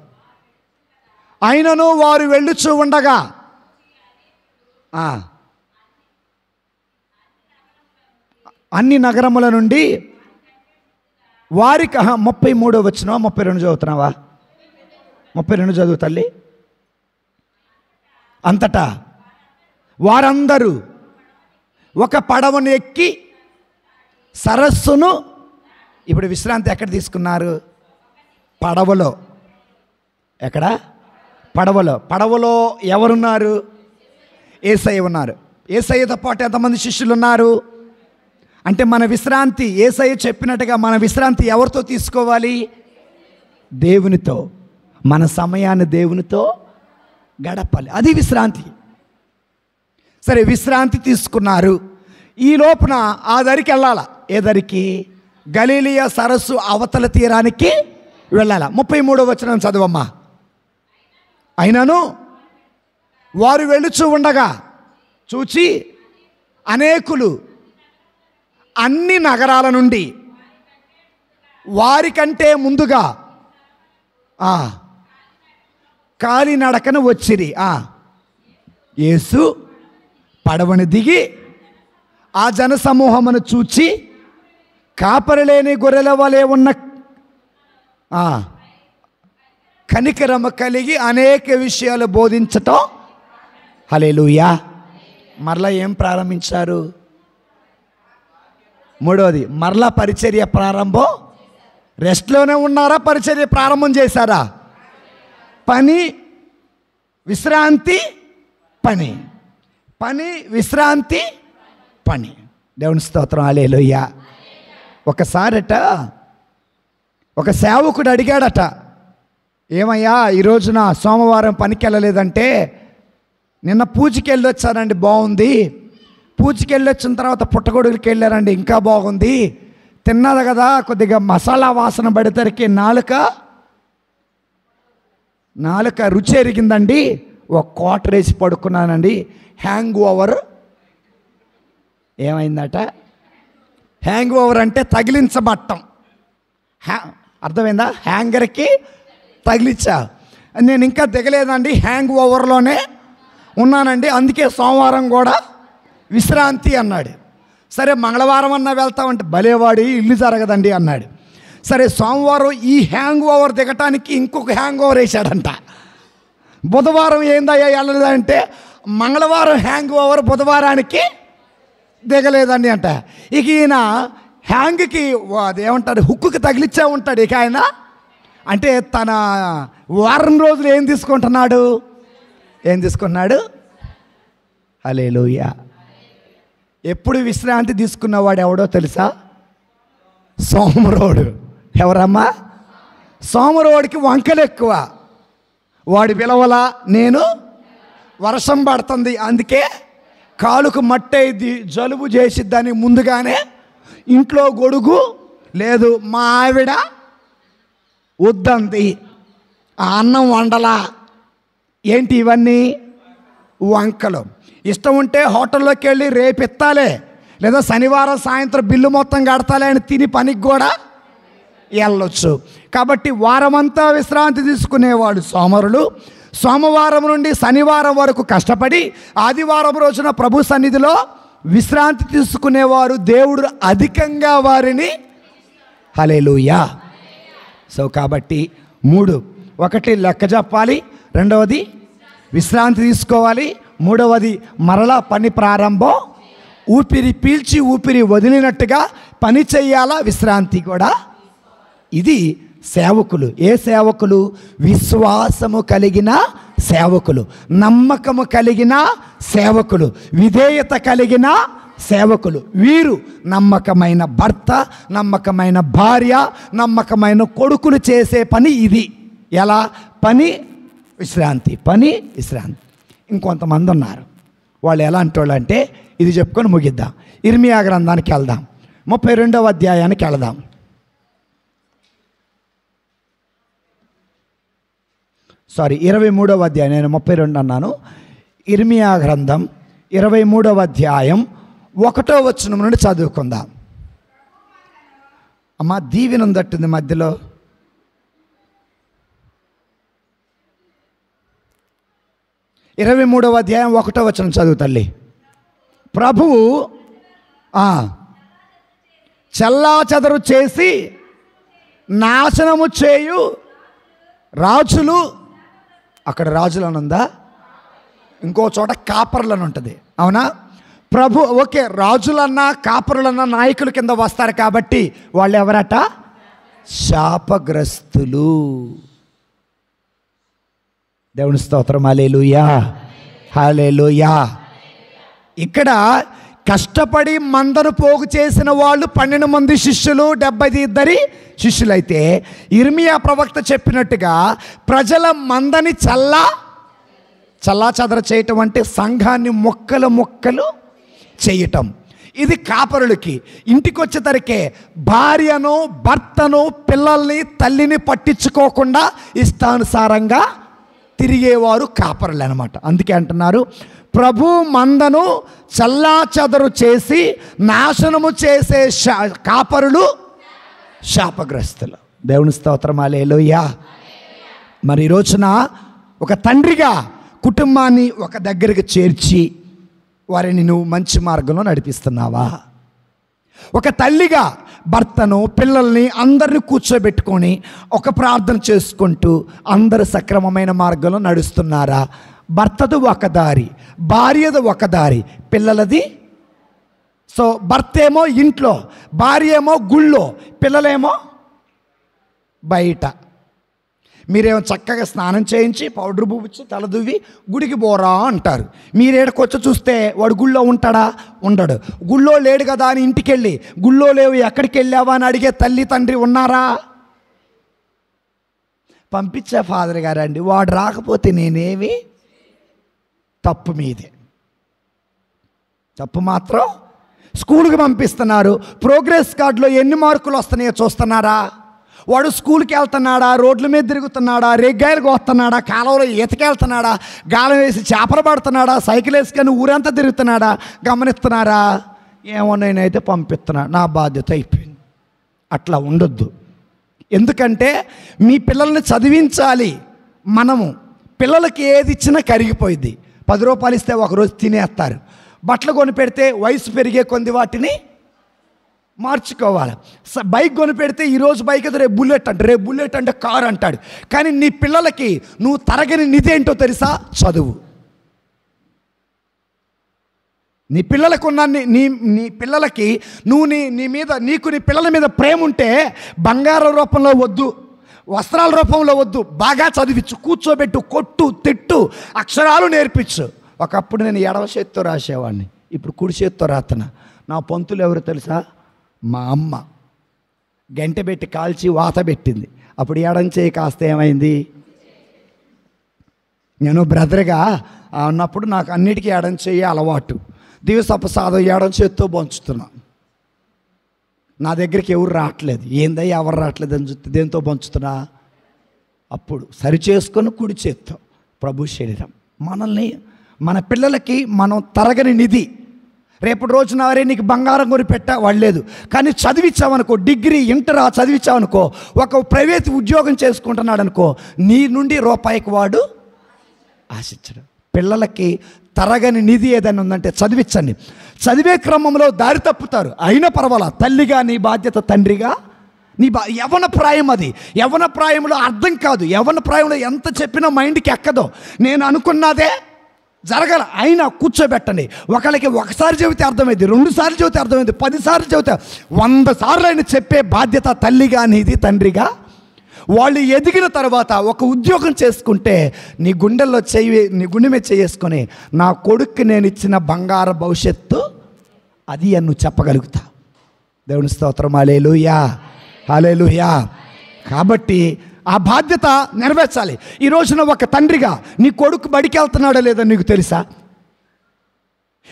Speaker 1: అయినను వారు వెళ్ళుచూ ఉండగా అన్ని నగరముల నుండి వారికి 33వ వచనం, 32 చదువుతున్నావా? 32 చదువు తల్లి. అంతటా వారందరూ ఒక పడవను ఎక్కి సరస్సును, ఇప్పుడు విశ్రాంతి ఎక్కడ తీసుకున్నారు? పడవలో. ఎక్కడ? పడవలో ఎవరున్నారు? యేసయ్య ఉన్నారు. యేసయ్యతో పాటు ఎంతమంది శిష్యులు ఉన్నారు? అంటే మన విశ్రాంతి యేసయ్య చెప్పినట్టుగా మన విశ్రాంతి ఎవరితో తీసుకోవాలి? దేవునితో. మన సమయాన్ని దేవునితో గడపాలి. అది విశ్రాంతి. సరే, విశ్రాంతి తీసుకున్నారు. ఈ లోపున ఆ దరికి వెళ్ళాల. ఏ దరికి? గలిలయ సరస్సు అవతల తీరానికి వెళ్ళాల. 33వ వచనం చదవమ్మా. అయినను వారు వెళ్ళుచూ ఉండగా చూచి అనేకులు అన్ని నగరాల నుండి వారికంటే ముందుగా కాలినడకను వచ్చిరి. యేసు పడవను దిగి ఆ జనసమూహమును చూచి కాపరిలేని గొర్రెల వలె ఉన్న కనికరమ కలిగి అనేక విషయాలు బోధించటం. హల్లెలూయా. మరలా ఏం ప్రారంభించారు? 3వది, మరలా పరిచర్య ప్రారంభం. రెస్ట్లోనే ఉన్నారా? పరిచర్య ప్రారంభం చేశారా? పని, విశ్రాంతి, పని, విశ్రాంతి, పని. దేవుని స్తోత్రం. హల్లెలూయా. ఒకసారట ఒక సేవకుడు అడిగాడట, ఏమయ్యా ఈ రోజున సోమవారం పనికి వెళ్ళలేదంటే, నిన్న పూజకి వెళ్ళొచ్చానండి, బాగుంది. పూజకి వెళ్ళొచ్చిన తర్వాత పుట్టగొడుగులకి వెళ్ళారండి, ఇంకా బాగుంది. తిన్నది కదా, కొద్దిగా మసాలా వాసన పడేసరికి నాలుక రుచి ఎరిగిందండి. ఒక క్వార్టర్ వేసి పడుకున్నానండి. హ్యాంగ్ ఓవర్ ఏమైందట? హ్యాంగ్ ఓవర్ అంటే తగిలించబట్టం. అర్థమైందా? హ్యాంగర్కి తగిలించా. నేను ఇంకా దిగలేదండి, హ్యాంగ్ ఓవర్లోనే ఉన్నానండి, అందుకే సోమవారం కూడా విశ్రాంతి అన్నాడు. సరే మంగళవారం అన్నా వెళ్తామంటే భలేవాడి ఇల్లు జరగదండి అన్నాడు. సరే సోమవారం ఈ హ్యాంగ్ ఓవర్ దిగటానికి ఇంకొక హ్యాంగ్ ఓవర్ వేసాడంట. బుధవారం ఏందయ్యా వెళ్ళలేదంటే మంగళవారం హ్యాంగ్ ఓవర్, బుధవారానికి దిగలేదండి అంట. ఇక ఈయన హ్యాంగ్కి అదేమంటాడు, హుక్కుకి తగిలిచ్చే ఉంటాడు. ఇక ఆయన అంటే తన వారం రోజులు ఏం తీసుకుంటున్నాడు? హల్లెలూయా. ఎప్పుడు విశ్రాంతి తీసుకున్నవాడు ఎవడో తెలుసా? సోమరోడు. ఎవరమ్మా? సోమరోడికి వంకలు ఎక్కువ. వాడి పిలవలా, నేను వర్షం పడుతుంది అందుకే కాలుకు మట్టయిద్ది, జలుబు చేసిద్దని ముందుగానే ఇంట్లో గొడుగు లేదు, మా ఆవిడ వద్దంది, ఆ అన్నం వండలా. ఏంటి ఇవన్నీ? వంకలు. ఇష్టం ఉంటే హోటల్లోకి వెళ్ళి రేపు ఇత్తాలే, లేదా శనివారం సాయంత్రం బిల్లు మొత్తం కడతాలే అని తిని పనికి కూడా వెళ్ళొచ్చు. కాబట్టి వారమంతా విశ్రాంతి తీసుకునేవాడు సోమరులు. సోమవారం నుండి శనివారం వరకు కష్టపడి ఆదివారం రోజున ప్రభు సన్నిధిలో విశ్రాంతి తీసుకునేవారు. దేవుడు అధికంగా వారిని హల్లెలూయా. సో కాబట్టి 3, 1 లెక్క చెప్పాలి, 2వది విశ్రాంతి తీసుకోవాలి, 3వది మరలా పని ప్రారంభం. ఊపిరి పీల్చి ఊపిరి వదిలినట్టుగా పని చెయ్యాలా, విశ్రాంతి కూడా. ఇది సేవకులు. ఏ సేవకులు? విశ్వాసము కలిగిన సేవకులు, నమ్మకము కలిగిన సేవకులు, విధేయత కలిగిన సేవకులు. వీరు నమ్మకమైన భర్త, నమ్మకమైన భార్య, నమ్మకమైన కొడుకులు చేసే పని ఇది. ఎలా? పని విశ్రాంతి, పని విశ్రాంతి. ఇంకొంతమంది ఉన్నారు, వాళ్ళు ఎలాంటి వాళ్ళు అంటే ఇది చెప్పుకొని ముగిద్దాం. ఇర్మియా గ్రంథానికి వెళ్దాం, 32వ అధ్యాయానికి వెళదాం. సారీ 23వ అధ్యాయం, నేను 32 అన్నాను. ఇర్మియా గ్రంథం 23వ అధ్యాయం 1వ వచనం నుండి చదువుకుందాం. అమ్మ దీవెన ఉందట్టుంది మధ్యలో. ఇరవై 23వ అధ్యాయం 1వ వచనం చదువు తల్లి. ప్రభువు చెల్లాచెదరు చేసి నాశనము చేయు రాజులు, అక్కడ రాజులను ఉందా? ఇంకో చోట కాపరులను ఉంటుంది, అవునా? ప్రభు ఓకే, రాజులన్నా కాపరులన్నా నాయకుల కింద వస్తారు కాబట్టి వాళ్ళు ఎవరట? శాపగ్రస్తులు. దేవుని స్తోత్రం. హల్లెలూయా, హల్లెలూయా. ఇక్కడ కష్టపడి మందను పోగు చేసిన వాళ్ళు 12 మంది శిష్యులు, 72 శిష్యులైతే ఇర్మియా ప్రవక్త చెప్పినట్టుగా ప్రజల మందని చల్లా చెదర చేయటం అంటే సంఘాన్ని ముక్కలు చేయటం. ఇది కాపరులకి. ఇంటికి వచ్చేసరికి భార్యను, భర్తను, పిల్లల్ని, తల్లిని పట్టించుకోకుండా ఇష్టానుసారంగా తిరిగేవారు కాపరులు అనమాట. అందుకే అంటున్నారు, ప్రభు మందను చల్లాచెదరు చేసి నాశనము చేసే కాపరులు శాపగ్రస్తులు. దేవుని స్తోత్రం. హల్లెలూయా. మరి ఈ రోజున ఒక తండ్రిగా కుటుంబాన్ని ఒక దగ్గరికి చేర్చి వారిని నువ్వు మంచి మార్గంలో నడిపిస్తున్నావా? ఒక తల్లిగా భర్తను, పిల్లల్ని అందరినీ కూర్చోబెట్టుకొని ఒక ప్రార్థన చేసుకుంటూ అందరు సక్రమమైన మార్గంలో నడుస్తున్నారా? భర్తది ఒక దారి, భార్యది ఒక దారి, పిల్లలది. సో భర్త ఏమో ఇంట్లో, భార్య ఏమో గుళ్ళో, పిల్లలేమో బయట. మీరేమో చక్కగా స్నానం చేయించి పౌడర్ పూపించి తలదువ్వి గుడికి పోరా అంటారు. మీరేడకొచ్చి చూస్తే వాడు గుళ్ళో ఉంటాడా? ఉండడు. గుళ్ళో లేడు కదా అని ఇంటికి వెళ్ళి గుళ్ళో లేవు ఎక్కడికి వెళ్ళావా అని అడిగే తల్లి తండ్రి ఉన్నారా? పంపించే ఫాదర్ గారండి, వాడు రాకపోతే నేనేమి, తప్పు మీదే. తప్పు మాత్రం. స్కూల్కి పంపిస్తున్నారు, ప్రోగ్రెస్ కార్డులో ఎన్ని మార్కులు వస్తున్నాయో చూస్తున్నారా? వాడు స్కూల్కి వెళ్తున్నాడా, రోడ్ల మీద తిరుగుతున్నాడా, రేగ్గాయలు కోస్తున్నాడా, కాలువలో ఈతకెళ్తున్నాడా, గాలం వేసి చేపలు పడుతున్నాడా, సైకిల్ వేసుకొని ఊరంతా తిరుగుతున్నాడా గమనిస్తున్నారా? ఏమో నేనైతే పంపిస్తున్నా, నా బాధ్యత అయిపోయింది. అట్లా ఉండొద్దు. ఎందుకంటే మీ పిల్లల్ని చదివించాలి. మనము పిల్లలకి ఏది ఇచ్చినా కరిగిపోయింది. 10 రూపాయలు ఇస్తే ఒకరోజు తినేస్తారు. బట్టలు కొని పెడితే వయసు పెరిగే కొంది వాటిని మార్చుకోవాలి. బైక్ కొని పెడితే ఈరోజు బైక్ అయితే రేపు బుల్లెట్ అంటే, రేపు బుల్లెట్ అంటే కారు అంటాడు. కానీ నీ పిల్లలకి నువ్వు తరగని నిధి ఏంటో తెలుసా? చదువు. నీ పిల్లలకు ఉన్న నీ పిల్లలకి నువ్వు నీ పిల్లల మీద ప్రేమ ఉంటే బంగారం రూపంలో వద్దు, వస్త్రాల రూపంలో వద్దు, బాగా చదివించు, కూర్చోబెట్టు, కొట్టు, తిట్టు, అక్షరాలు నేర్పించు. ఒకప్పుడు నేను ఎడవ చేత్తో రాసేవాడిని, ఇప్పుడు కుడి చేత్తో రాస్తున్నా. నా పంతులు ఎవరు తెలుసా? మా అమ్మ గంట పెట్టి కాల్చి వాత పెట్టింది. అప్పుడు ఎడం చేయి కాస్త ఏమైంది? నేను బ్రదర్గా ఉన్నప్పుడు నాకు అన్నిటికీ ఎడం చేయి అలవాటు. దివసప్రసాదం ఎడం చేత్తో పంచుతున్నా. నా దగ్గరికి ఎవరు రావట్లేదు. ఏందయ్యా ఎవరు రావట్లేదు అని చూస్తే దేంతో పంచుతున్నా? అప్పుడు సరి చేసుకొని కుడి చేత్తో. ప్రభు శరీరం. మనల్ని, మన పిల్లలకి మనం తరగని నిధి. రేపటి రోజున వరే నీకు బంగారం కొని పెట్టలేదు, కానీ చదివించావనుకో, డిగ్రీ ఇంటర్ చదివించావనుకో, ఒక ప్రైవేట్ ఉద్యోగం చేసుకుంటున్నాడు అనుకో, నీ నుండి రూపాయికి వాడు ఆశించడు. పిల్లలకి తరగని నిధి ఏదైనా ఉందంటే చదివించండి. చదివే క్రమంలో దారి తప్పుతారు, అయినా పర్వాలా. తల్లిగా నీ బాధ్యత, తండ్రిగా నీ యవ్వన ప్రాయం అది. యవ్వన ప్రాయంలో అర్థం కాదు. యవ్వన ప్రాయంలో ఎంత చెప్పినా మైండ్కి ఎక్కదో. నేను అనుకున్నదే జరగల, అయినా కూర్చోబెట్టండి. ఒకళ్ళకి ఒకసారి చెబితే అర్థమైంది, 2 సార్లు చెబితే అర్థమైంది, 10 సార్లు చెబితే 100 సార్లు అయినా చెప్పే బాధ్యత తల్లిగా నీది, తండ్రిగా. వాళ్ళు ఎదిగిన తర్వాత ఒక ఉద్యోగం చేసుకుంటే నీ గుండెల్లో నీ గుండె మీద చేసుకొని, నా కొడుక్కి నేను ఇచ్చిన బంగారు భవిష్యత్తు అది అని నువ్వు చెప్పగలుగుతా. దేవుని స్తోత్రం. హల్లెలూయా, హల్లెలూయా. కాబట్టి ఆ బాధ్యత నెరవేర్చాలి. ఈ రోజున ఒక తండ్రిగా నీ కొడుకు బడికి వెళ్తున్నాడో లేదో నీకు తెలుసా?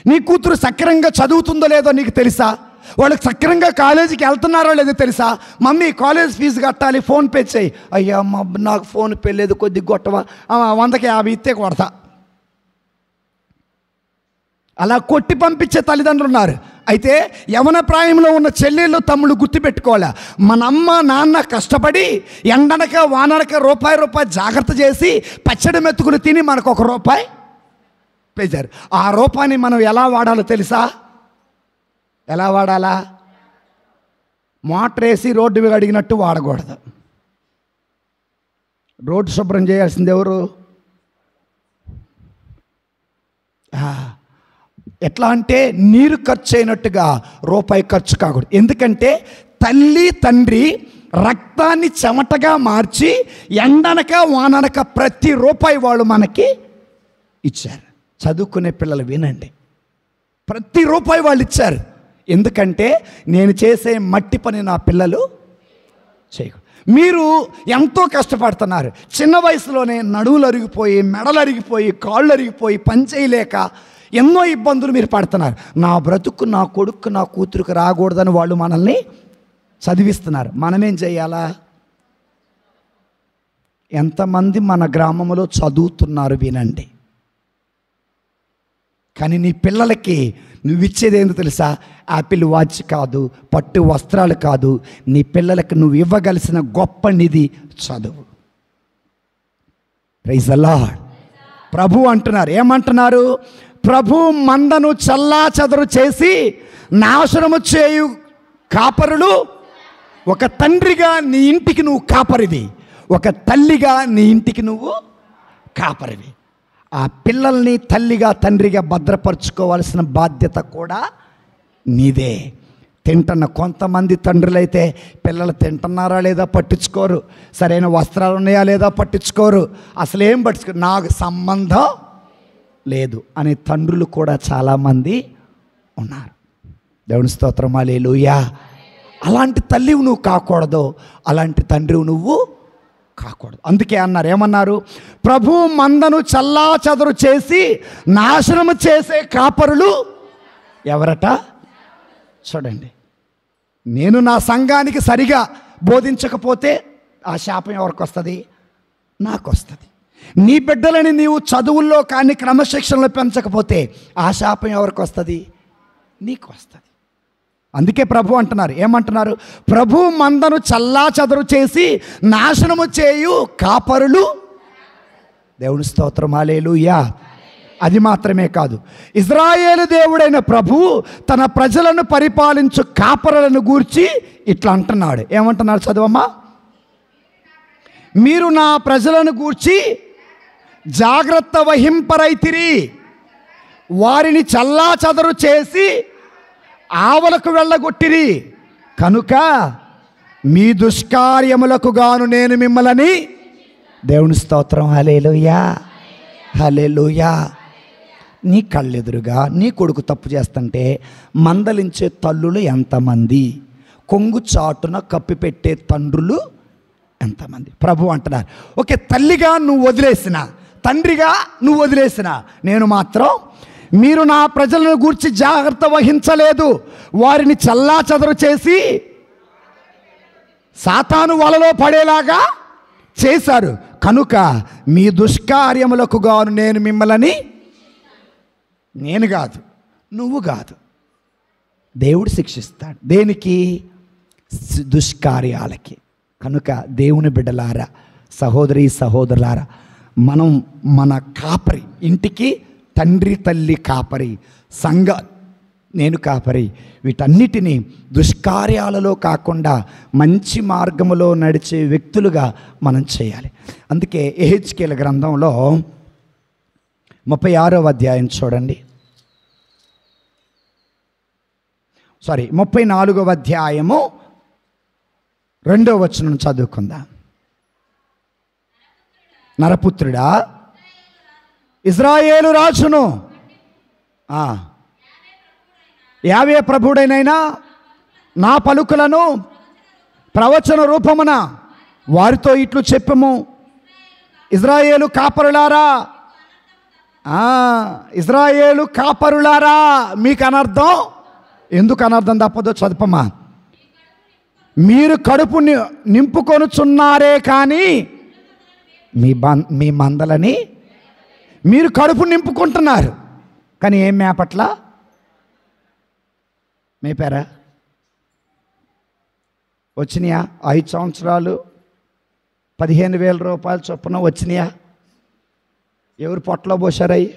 Speaker 1: నీ కూతురు సక్రంగా చదువుతుందో లేదో నీకు తెలుసా? వాళ్ళకి సక్రంగా కాలేజీకి వెళ్తున్నారో లేదో తెలుసా? మమ్మీ కాలేజ్ ఫీజు కట్టాలి, ఫోన్పే చేయి. అయ్యా నాకు ఫోన్పే లేదు, కొద్దిగా కొట్టవా? 100కి 50 ఇస్తే కొడతా. అలా కొట్టి పంపించే తల్లిదండ్రులు ఉన్నారు. అయితే యవన ప్రాయంలో ఉన్న చెల్లెళ్ళు, తమ్ముళ్ళు గుర్తుపెట్టుకోవాలి. మన అమ్మ నాన్న కష్టపడి ఎండనక వాననక రూపాయి జాగ్రత్త చేసి పచ్చడి మెతుకులు తిని మనకు ₹1 పేశారు. ఆ రూపాయిని మనం ఎలా వాడాలో తెలుసా? ఎలా వాడాలా? మోటార్ వేసి రోడ్డు అడిగినట్టు వాడకూడదు. రోడ్డు శుభ్రం చేయాల్సింది ఎవరు? ఎట్లా అంటే నీరు ఖర్చు అయినట్టుగా ₹1 ఖర్చు కాకూడదు. ఎందుకంటే తల్లి తండ్రి రక్తాన్ని చెమటగా మార్చి ఎండనక వాననక ప్రతి రూపాయి వాళ్ళు మనకి ఇచ్చారు. చదువుకునే పిల్లలు వినండి, ప్రతి రూపాయి వాళ్ళు ఇచ్చారు. ఎందుకంటే నేను చేసే మట్టి పని నా పిల్లలు చేయకూడదు. మీరు ఎంతో కష్టపడుతున్నారు. చిన్న వయసులోనే నడువులు అరిగిపోయి, మెడలు అరిగిపోయి, కాళ్ళు అరిగిపోయి, పని చేయలేక ఎన్నో ఇబ్బందులు మీరు పడుతున్నారు. నా బ్రతుకు నా కొడుకు నా కూతురుకు రాకూడదని వాళ్ళు మనల్ని చదివిస్తున్నారు. మనమేం చేయాలా? ఎంతమంది మన గ్రామంలో చదువుతున్నారు వినండి. కానీ నీ పిల్లలకి నువ్వు ఇచ్చేది ఏందో తెలుసా? యాపిల్ వాచ్ కాదు, పట్టు వస్త్రాలు కాదు. నీ పిల్లలకి నువ్వు ఇవ్వగలిసిన గొప్ప నిధి చదువు. Praise the lord. ప్రభు అంటున్నారు, ఏమంటున్నారు? ప్రభు మందను చల్లా చెదరు చేసి నాశనము చేయు కాపరులు. ఒక తండ్రిగా నీ ఇంటికి నువ్వు కాపరివి, ఒక తల్లిగా నీ ఇంటికి నువ్వు కాపరివి. ఆ పిల్లల్ని తల్లిగా తండ్రిగా భద్రపరుచుకోవాల్సిన బాధ్యత కూడా నీదే. తింటున్న కొంతమంది తండ్రులైతే పిల్లలు తింటున్నారా లేదా పట్టించుకోరు, సరైన వస్త్రాలు ఉన్నాయా లేదా పట్టించుకోరు, అసలేం పట్టించుకోరు, నాకు సంబంధం లేదు అనే తండ్రులు కూడా చాలామంది ఉన్నారు. దేవుని స్తోత్రం. హల్లెలూయా. అలాంటి తల్లివి నువ్వు కాకూడదు, అలాంటి తండ్రివి నువ్వు కాకూడదు. అందుకే అన్నారు, ఏమన్నారు? ప్రభు మందను చల్లా చెదరు చేసి నాశనము చేసే కాపరులు ఎవరట? చూడండి, నేను నా సంఘానికి సరిగా బోధించకపోతే ఆ శాపం ఎవరికి వస్తుంది? నాకు వస్తుంది. నీ బిడ్డలని నీవు చదువుల్లో కానీ క్రమశిక్షణలో పెంచకపోతే ఆ శాపం ఎవరికి వస్తుంది? నీకు వస్తుంది. అందుకే ప్రభు అంటున్నారు, ఏమంటున్నారు? ప్రభు మందను చల్లా చెదరు చేసి నాశనము చేయు కాపరులు. దేవుని స్తోత్రం, హల్లెలూయా. అది మాత్రమే కాదు, ఇజ్రాయేలు దేవుడైన ప్రభువు తన ప్రజలను పరిపాలించు కాపరులను గూర్చి ఇట్లా అంటున్నాడు. ఏమంటున్నాడు? చదవమ్మా. మీరు నా ప్రజలను గూర్చి జాగ్రత్త వహింపరైతిరి, వారిని చల్లా చెదరు చేసి ఆవలకు వెళ్ళగొట్టిరి, కనుక మీ దుష్కార్యములకు గాను నేను మిమ్మల్ని. దేవుని స్తోత్రం, హల్లెలూయా, హల్లెలూయా. నీ కళ్ళెదురుగా నీ కొడుకు తప్పు చేస్తుంటే మందలించే తల్లులు ఎంతమంది? కొంగు చాటున కప్పిపెట్టే తండ్రులు ఎంతమంది? ప్రభు అంటున్నారు, ఓకే, తల్లిగా నువ్వు వదిలేసిన, తండ్రిగా నువ్వు వదిలేసిన, నేను మాత్రం మీరు నా ప్రజలను గూర్చి జాగ్రత్త వహించలేదు, వారిని చల్లా చెదరు చేసి సాతాను వలలో పడేలాగా చేశారు, కనుక మీ దుష్కార్యములకు గాను నేను మిమ్మల్ని. నేను కాదు, నువ్వు కాదు, దేవుడు శిక్షిస్తాడు. దేనికి? దుష్కార్యాలకి. కనుక దేవుని బిడ్డలారా, సహోదరి సహోదరులారా, మనం మన కాపరి, ఇంటికి తండ్రి తల్లి కాపరి, సంఘ నేను కాపరి, వీటన్నిటినీ దుష్కార్యాలలో కాకుండా మంచి మార్గములో నడిచే వ్యక్తులుగా మనం చేయాలి. అందుకే యెహెజ్కేలు గ్రంథంలో 36వ అధ్యాయం చూడండి, 34వ అధ్యాయము 2వ వచనం చదువుకుందాం. నరపుత్రుడా, ఇజ్రాయేలు రాజును, యావే ప్రభుడైనైనా నా పలుకులను ప్రవచన రూపమున వారితో ఇట్లు చెప్పము. ఇజ్రాయేలు కాపరులారా, ఇజ్రాయేలు కాపరులారా, మీకు అనర్థం. ఎందుకు అనర్థం తప్పదో చదుపమ్మా. మీరు కడుపు నింపుకొనుచున్నారే కానీ మీ మందలని, మీరు కడుపు నింపుకుంటున్నారు కానీ ఏం మేపట్ల? మేపారా? వచ్చినాయా? 5 సంవత్సరాలు 15,000 రూపాయలు చొప్పున వచ్చినాయా? ఎవరు పొట్టలో పోసారయ్యి?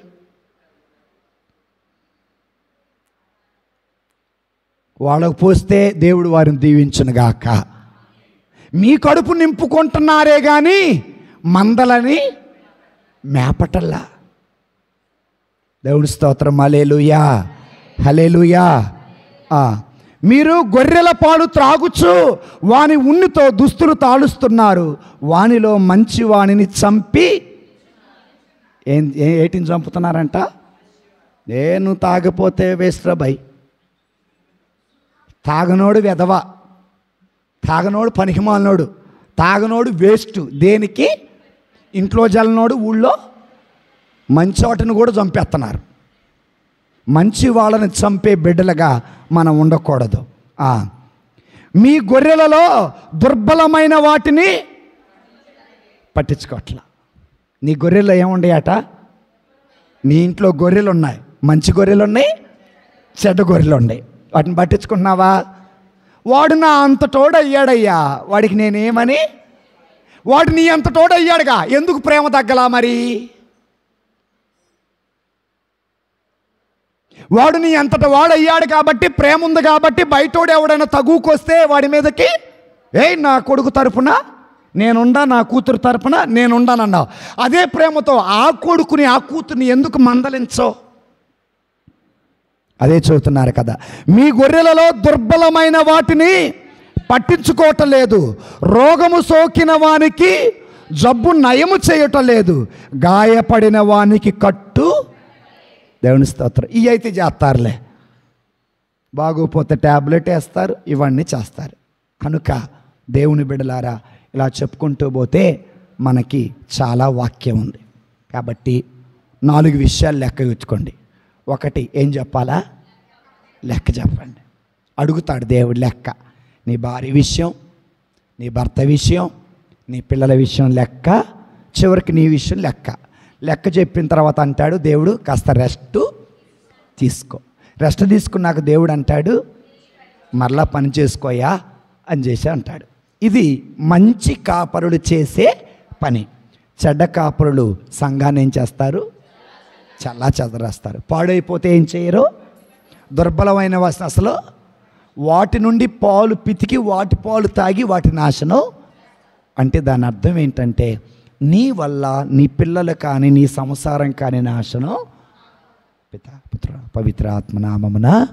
Speaker 1: వాళ్ళకు పోస్తే దేవుడు వారిని దీవించునుగాక. మీ కడుపు నింపుకుంటున్నారే కానీ మందలని మేపటల్లా. దేవుడి స్తోత్రం, హల్లెలూయా, హల్లెలూయా. మీరు గొర్రెల పాలు త్రాగుచు వాని ఉన్నితో దుస్తులు తాడుస్తున్నారు, వానిలో మంచి వాణిని చంపి. ఏటిని చంపుతున్నారంట? నేను తాగపోతే వేస్ట్రా బై. తాగనోడు వెధవ, తాగనోడు పనికిమాలినోడు, తాగనోడు వేస్ట్. దేనికి? ఇంట్లో జల్లనోడు ఊళ్ళో మంచి వాటిని కూడా చంపేస్తున్నారు. మంచి వాళ్ళని చంపే బిడ్డలుగా మనం ఉండకూడదు. మీ గొర్రెలలో దుర్బలమైన వాటిని పట్టించుకోవట్లా. నీ గొర్రెలు ఏముండయట? నీ ఇంట్లో గొర్రెలు ఉన్నాయి, మంచి గొర్రెలు ఉన్నాయి, చెడ్డ గొర్రెలు ఉన్నాయి. వాటిని పట్టించుకుంటున్నావా? వాడు నా అంత తోడయ్యాడయ్యా, వాడికి నేనేమని? వాడు నీ అంత తోడయ్యాడుగా, ఎందుకు ప్రేమ తగ్గలా మరి? వాడు నీ అంతట వాడయ్యాడు కాబట్టి, ప్రేమ ఉంది కాబట్టి, బయటోడు ఎవడైనా తగుకొస్తే వాడి మీదకి నా కొడుకు తరపున నేనుండా, నా కూతురు తరపున నేనుండానన్నావు. అదే ప్రేమతో ఆ కొడుకుని ఆ కూతుర్ని ఎందుకు మందలించవు? అదే చెబుతున్నారు కదా, మీ గొర్రెలలో దుర్బలమైన వాటిని పట్టించుకోవటం లేదు, రోగము సోకిన వానికి జబ్బు నయము చేయటం లేదు, గాయపడిన వానికి కట్టు. దేవుని స్తోత్రం. ఇవి అయితే చేస్తారులే, బాగోపోతే ట్యాబ్లెట్ వేస్తారు, ఇవన్నీ చేస్తారు. కనుక దేవుని బిడ్డలారా, ఇలా చెప్పుకుంటూ పోతే మనకి చాలా వాక్యం ఉంది. కాబట్టి 4 విషయాలు లెక్క ఉంచుకోండి. 1, ఏం చెప్పాలా? లెక్క చెప్పండి. అడుగుతాడు దేవుడు లెక్క. నీ భార్య విషయం, నీ భర్త విషయం, నీ పిల్లల విషయం లెక్క, చివరికి నీ విషయం లెక్క చెప్పిన తర్వాత అంటాడు దేవుడు, కాస్త రెస్ట్ తీసుకో. రెస్ట్ తీసుకున్నాక దేవుడు అంటాడు, మరలా పని చేసుకోయా అని చేసి అంటాడు. ఇది మంచి కాపరులు చేసే పని. చెడ్డ కాపరులు సంఘాన్ని ఏం చేస్తారు? చల్లా చెదరేస్తారు. పాడైపోతే ఏం చేయరు? దుర్బలమైన వాసన అసలు వాటి నుండి పాలు పితికి వాటి పాలు తాగి వాటి నాశనం. అంటే దాని అర్థం ఏంటంటే నీ వల్ల నీ పిల్లలు కానీ నీ సంసారం కానీ నాశనం. పితా పుత్ర పవిత్ర ఆత్మనామమున